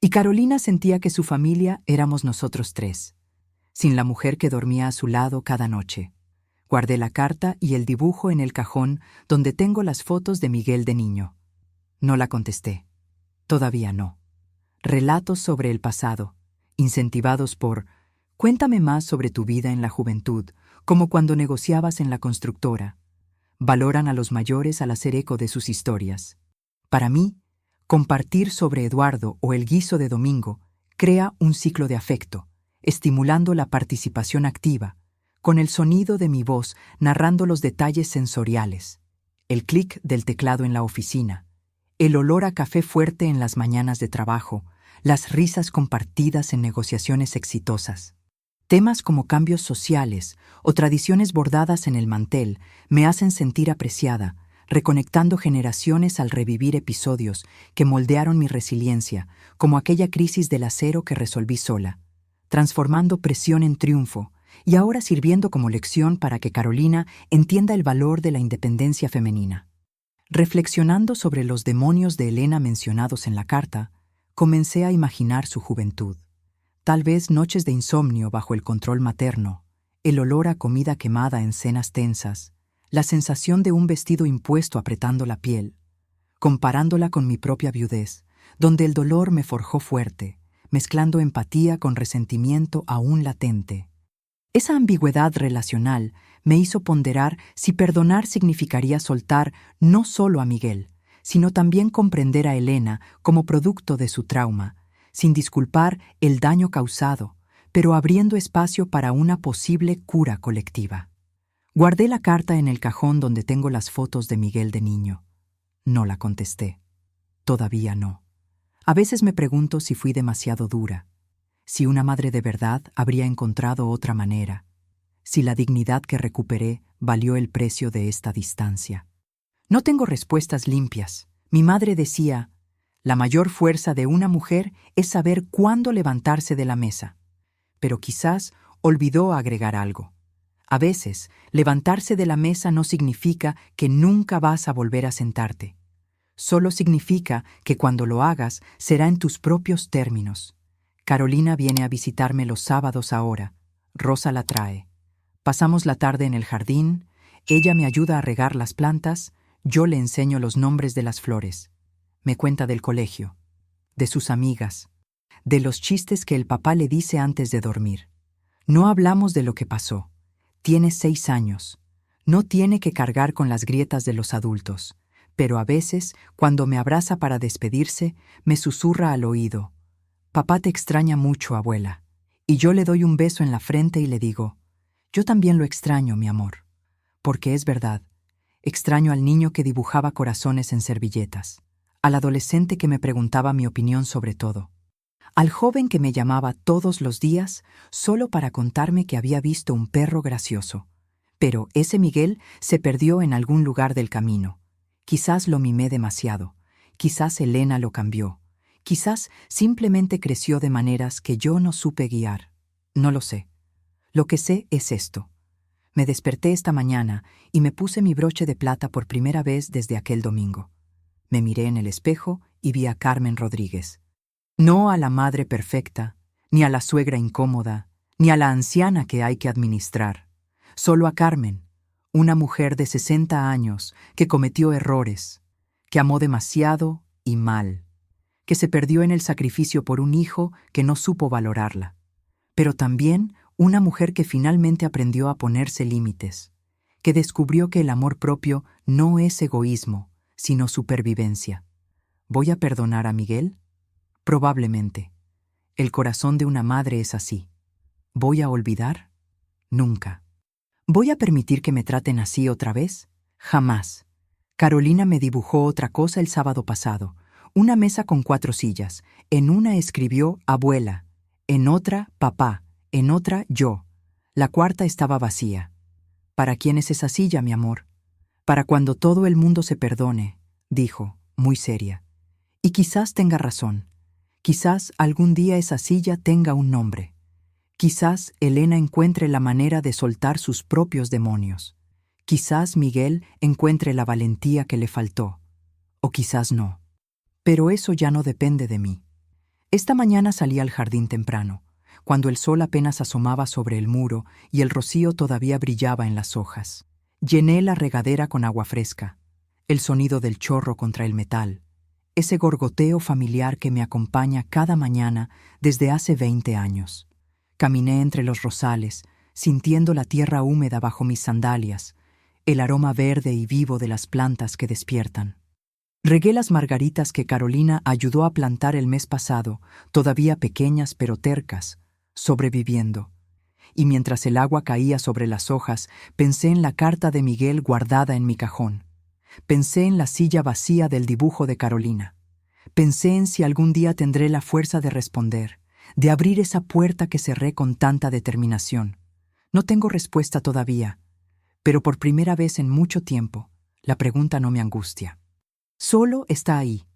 Y Carolina sentía que su familia éramos nosotros 3, sin la mujer que dormía a su lado cada noche. Guardé la carta y el dibujo en el cajón donde tengo las fotos de Miguel de niño. No la contesté. Todavía no. Relatos sobre el pasado, incentivados por «Cuéntame más sobre tu vida en la juventud», como cuando negociabas en la constructora. Valoran a los mayores al hacer eco de sus historias. Para mí, compartir sobre Eduardo o el guiso de domingo crea un ciclo de afecto, estimulando la participación activa, con el sonido de mi voz narrando los detalles sensoriales, el clic del teclado en la oficina, el olor a café fuerte en las mañanas de trabajo, las risas compartidas en negociaciones exitosas. Temas como cambios sociales o tradiciones bordadas en el mantel me hacen sentir apreciada, reconectando generaciones al revivir episodios que moldearon mi resiliencia, como aquella crisis del acero que resolví sola, transformando presión en triunfo y ahora sirviendo como lección para que Carolina entienda el valor de la independencia femenina. Reflexionando sobre los demonios de Elena mencionados en la carta, comencé a imaginar su juventud. Tal vez noches de insomnio bajo el control materno, el olor a comida quemada en cenas tensas, la sensación de un vestido impuesto apretando la piel, comparándola con mi propia viudez, donde el dolor me forjó fuerte, mezclando empatía con resentimiento aún latente. Esa ambigüedad relacional me hizo ponderar si perdonar significaría soltar no solo a Miguel, sino también comprender a Elena como producto de su trauma, sin disculpar el daño causado, pero abriendo espacio para una posible cura colectiva. Guardé la carta en el cajón donde tengo las fotos de Miguel de niño. No la contesté. Todavía no. A veces me pregunto si fui demasiado dura, si una madre de verdad habría encontrado otra manera, si la dignidad que recuperé valió el precio de esta distancia. No tengo respuestas limpias. Mi madre decía: la mayor fuerza de una mujer es saber cuándo levantarse de la mesa. Pero quizás olvidó agregar algo. A veces, levantarse de la mesa no significa que nunca vas a volver a sentarte. Solo significa que cuando lo hagas será en tus propios términos. Carolina viene a visitarme los sábados ahora. Rosa la trae. Pasamos la tarde en el jardín, ella me ayuda a regar las plantas, yo le enseño los nombres de las flores. Me cuenta del colegio, de sus amigas, de los chistes que el papá le dice antes de dormir. No hablamos de lo que pasó. Tiene 6 años. No tiene que cargar con las grietas de los adultos, pero a veces, cuando me abraza para despedirse, me susurra al oído: «Papá te extraña mucho, abuela». Y yo le doy un beso en la frente y le digo: «Yo también lo extraño, mi amor». Porque es verdad, extraño al niño que dibujaba corazones en servilletas, al adolescente que me preguntaba mi opinión sobre todo, al joven que me llamaba todos los días solo para contarme que había visto un perro gracioso. Pero ese Miguel se perdió en algún lugar del camino. Quizás lo mimé demasiado, quizás Elena lo cambió, quizás simplemente creció de maneras que yo no supe guiar. No lo sé. Lo que sé es esto. Me desperté esta mañana y me puse mi broche de plata por primera vez desde aquel domingo. Me miré en el espejo y vi a Carmen Rodríguez. No a la madre perfecta, ni a la suegra incómoda, ni a la anciana que hay que administrar. solo a Carmen, una mujer de 60 años que cometió errores, que amó demasiado y mal, que se perdió en el sacrificio por un hijo que no supo valorarla, pero también una mujer que finalmente aprendió a ponerse límites, que descubrió que el amor propio no es egoísmo, sino supervivencia. ¿Voy a perdonar a Miguel? Probablemente. El corazón de una madre es así. ¿Voy a olvidar? Nunca. ¿Voy a permitir que me traten así otra vez? Jamás. Carolina me dibujó otra cosa el sábado pasado, una mesa con 4 sillas. En una escribió abuela, en otra papá, en otra yo. La cuarta estaba vacía. ¿Para quién es esa silla, mi amor? Para cuando todo el mundo se perdone, dijo, muy seria. Y quizás tenga razón. Quizás algún día esa silla tenga un nombre. Quizás Elena encuentre la manera de soltar sus propios demonios. Quizás Miguel encuentre la valentía que le faltó. O quizás no. Pero eso ya no depende de mí. Esta mañana salí al jardín temprano, cuando el sol apenas asomaba sobre el muro y el rocío todavía brillaba en las hojas. Llené la regadera con agua fresca, el sonido del chorro contra el metal, ese gorgoteo familiar que me acompaña cada mañana desde hace 20 años. Caminé entre los rosales, sintiendo la tierra húmeda bajo mis sandalias, el aroma verde y vivo de las plantas que despiertan. Regué las margaritas que Carolina ayudó a plantar el mes pasado, todavía pequeñas pero tercas, sobreviviendo. Y mientras el agua caía sobre las hojas, pensé en la carta de Miguel guardada en mi cajón. Pensé en la silla vacía del dibujo de Carolina. Pensé en si algún día tendré la fuerza de responder, de abrir esa puerta que cerré con tanta determinación. No tengo respuesta todavía, pero por primera vez en mucho tiempo, la pregunta no me angustia. Solo está ahí,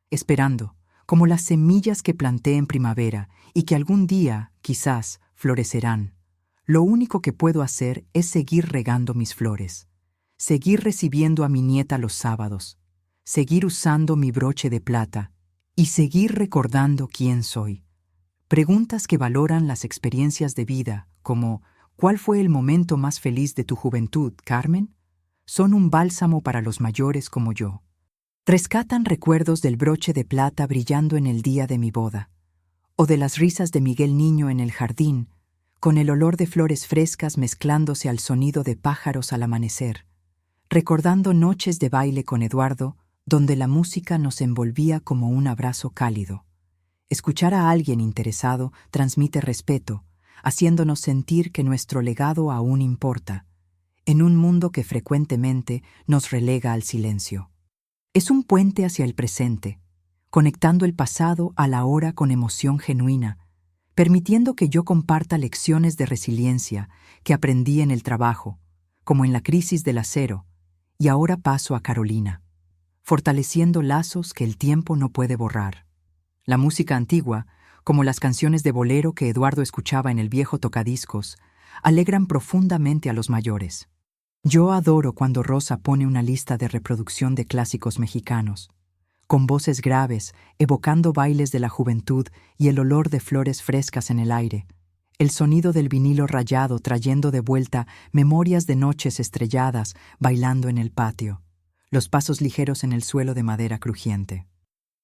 esperando, como las semillas que planté en primavera y que algún día, quizás, florecerán. Lo único que puedo hacer es seguir regando mis flores, seguir recibiendo a mi nieta los sábados, seguir usando mi broche de plata y seguir recordando quién soy. Preguntas que valoran las experiencias de vida, como ¿cuál fue el momento más feliz de tu juventud, Carmen?, son un bálsamo para los mayores como yo. Rescatan recuerdos del broche de plata brillando en el día de mi boda, o de las risas de Miguel niño en el jardín, con el olor de flores frescas mezclándose al sonido de pájaros al amanecer, recordando noches de baile con Eduardo, donde la música nos envolvía como un abrazo cálido. Escuchar a alguien interesado transmite respeto, haciéndonos sentir que nuestro legado aún importa, en un mundo que frecuentemente nos relega al silencio. Es un puente hacia el presente, conectando el pasado a la hora con emoción genuina, permitiendo que yo comparta lecciones de resiliencia que aprendí en el trabajo, como en la crisis del acero, y ahora paso a Carolina, fortaleciendo lazos que el tiempo no puede borrar. La música antigua, como las canciones de bolero que Eduardo escuchaba en el viejo tocadiscos, alegran profundamente a los mayores. Yo adoro cuando Rosa pone una lista de reproducción de clásicos mexicanos, con voces graves, evocando bailes de la juventud y el olor de flores frescas en el aire, el sonido del vinilo rayado trayendo de vuelta memorias de noches estrelladas bailando en el patio, los pasos ligeros en el suelo de madera crujiente.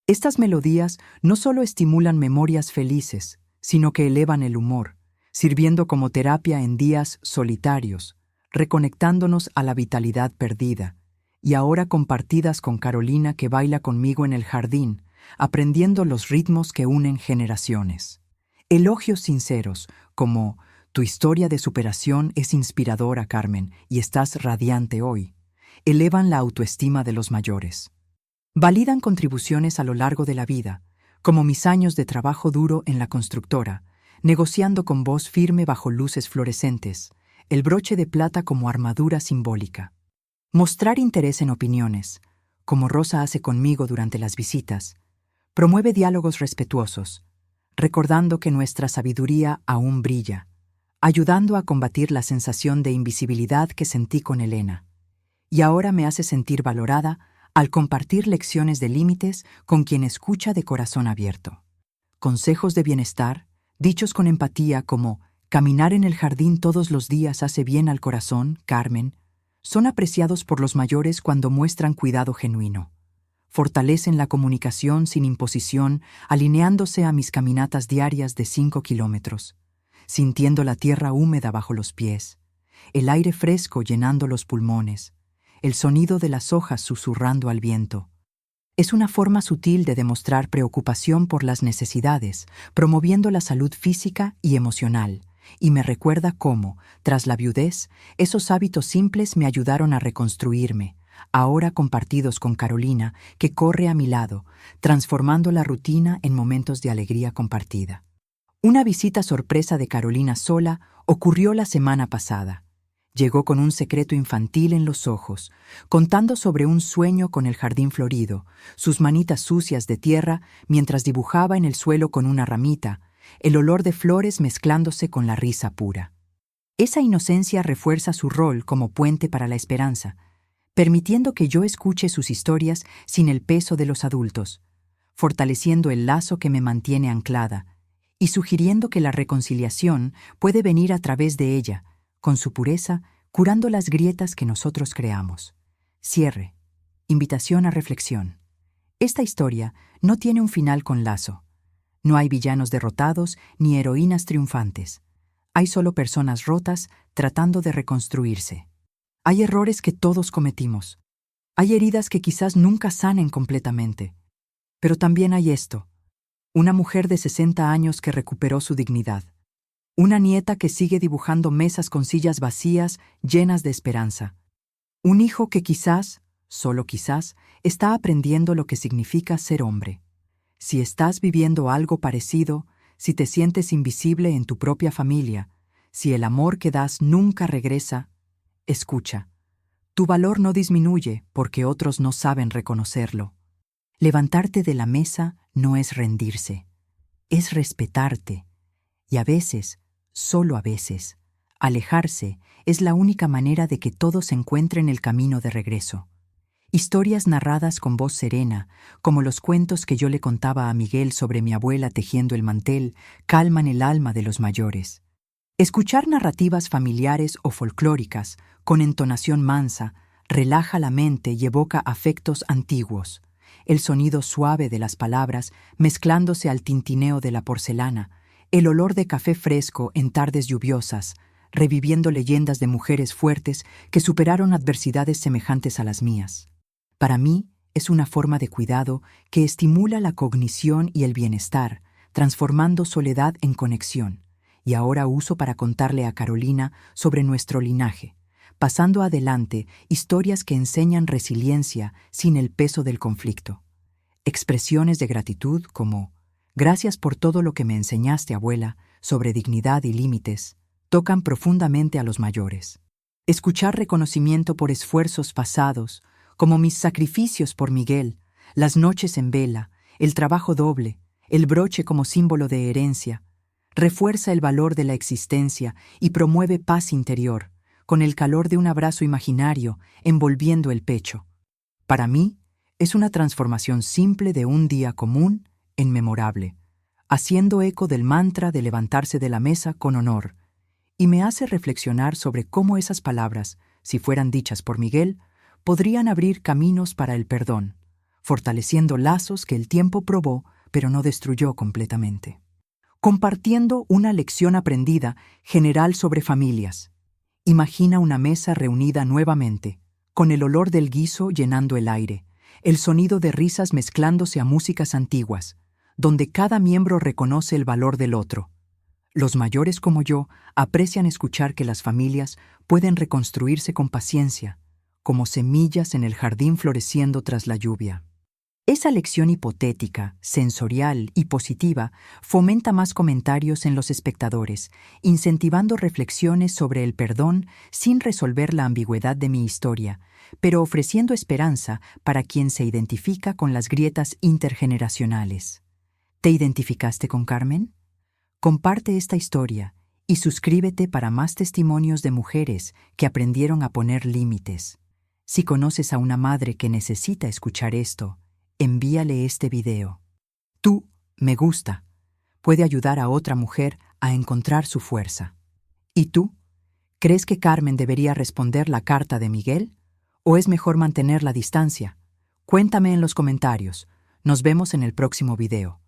Estas melodías no solo estimulan memorias felices, sino que elevan el humor, sirviendo como terapia en días solitarios, reconectándonos a la vitalidad perdida, y ahora compartidas con Carolina que baila conmigo en el jardín, aprendiendo los ritmos que unen generaciones. Elogios sinceros, como «Tu historia de superación es inspiradora, Carmen, y estás radiante hoy», elevan la autoestima de los mayores. Validan contribuciones a lo largo de la vida, como mis años de trabajo duro en la constructora, negociando con voz firme bajo luces fluorescentes, el broche de plata como armadura simbólica. Mostrar interés en opiniones, como Rosa hace conmigo durante las visitas, promueve diálogos respetuosos, recordando que nuestra sabiduría aún brilla, ayudando a combatir la sensación de invisibilidad que sentí con Elena. Y ahora me hace sentir valorada al compartir lecciones de límites con quien escucha de corazón abierto. Consejos de bienestar, dichos con empatía como Caminar en el jardín todos los días hace bien al corazón, Carmen. Son apreciados por los mayores cuando muestran cuidado genuino. Fortalecen la comunicación sin imposición, alineándose a mis caminatas diarias de 5 kilómetros, sintiendo la tierra húmeda bajo los pies, el aire fresco llenando los pulmones, el sonido de las hojas susurrando al viento. Es una forma sutil de demostrar preocupación por las necesidades, promoviendo la salud física y emocional, y me recuerda cómo, tras la viudez, esos hábitos simples me ayudaron a reconstruirme, ahora compartidos con Carolina, que corre a mi lado, transformando la rutina en momentos de alegría compartida. Una visita sorpresa de Carolina sola ocurrió la semana pasada. Llegó con un secreto infantil en los ojos, contando sobre un sueño con el jardín florido, sus manitas sucias de tierra mientras dibujaba en el suelo con una ramita, el olor de flores mezclándose con la risa pura. Esa inocencia refuerza su rol como puente para la esperanza, permitiendo que yo escuche sus historias sin el peso de los adultos, fortaleciendo el lazo que me mantiene anclada y sugiriendo que la reconciliación puede venir a través de ella, con su pureza, curando las grietas que nosotros creamos. Cierre. Invitación a reflexión. Esta historia no tiene un final con lazo. No hay villanos derrotados ni heroínas triunfantes. Hay solo personas rotas tratando de reconstruirse. Hay errores que todos cometimos. Hay heridas que quizás nunca sanen completamente. Pero también hay esto. Una mujer de 60 años que recuperó su dignidad. Una nieta que sigue dibujando mesas con sillas vacías llenas de esperanza. Un hijo que quizás, solo quizás, está aprendiendo lo que significa ser hombre. Si estás viviendo algo parecido, si te sientes invisible en tu propia familia, si el amor que das nunca regresa, escucha. Tu valor no disminuye porque otros no saben reconocerlo. Levantarte de la mesa no es rendirse, es respetarte. Y a veces, solo a veces, alejarse es la única manera de que todos encuentren el camino de regreso. Historias narradas con voz serena, como los cuentos que yo le contaba a Miguel sobre mi abuela tejiendo el mantel, calman el alma de los mayores. Escuchar narrativas familiares o folclóricas, con entonación mansa, relaja la mente y evoca afectos antiguos. El sonido suave de las palabras mezclándose al tintineo de la porcelana, el olor de café fresco en tardes lluviosas, reviviendo leyendas de mujeres fuertes que superaron adversidades semejantes a las mías. Para mí, es una forma de cuidado que estimula la cognición y el bienestar, transformando soledad en conexión, y ahora uso para contarle a Carolina sobre nuestro linaje, pasando adelante historias que enseñan resiliencia sin el peso del conflicto. Expresiones de gratitud como «Gracias por todo lo que me enseñaste, abuela, sobre dignidad y límites», tocan profundamente a los mayores. Escuchar reconocimiento por esfuerzos pasados, como mis sacrificios por Miguel, las noches en vela, el trabajo doble, el broche como símbolo de herencia, refuerza el valor de la existencia y promueve paz interior, con el calor de un abrazo imaginario envolviendo el pecho. Para mí, es una transformación simple de un día común en memorable, haciendo eco del mantra de levantarse de la mesa con honor, y me hace reflexionar sobre cómo esas palabras, si fueran dichas por Miguel, podrían abrir caminos para el perdón, fortaleciendo lazos que el tiempo probó pero no destruyó completamente. Compartiendo una lección aprendida general sobre familias. Imagina una mesa reunida nuevamente, con el olor del guiso llenando el aire, el sonido de risas mezclándose a músicas antiguas, donde cada miembro reconoce el valor del otro. Los mayores como yo aprecian escuchar que las familias pueden reconstruirse con paciencia, como semillas en el jardín floreciendo tras la lluvia. Esa lección hipotética, sensorial y positiva fomenta más comentarios en los espectadores, incentivando reflexiones sobre el perdón sin resolver la ambigüedad de mi historia, pero ofreciendo esperanza para quien se identifica con las grietas intergeneracionales. ¿Te identificaste con Carmen? Comparte esta historia y suscríbete para más testimonios de mujeres que aprendieron a poner límites. Si conoces a una madre que necesita escuchar esto, envíale este video. Me gusta puede ayudar a otra mujer a encontrar su fuerza. ¿Y tú? ¿Crees que Carmen debería responder la carta de Miguel? ¿O es mejor mantener la distancia? Cuéntame en los comentarios. Nos vemos en el próximo video.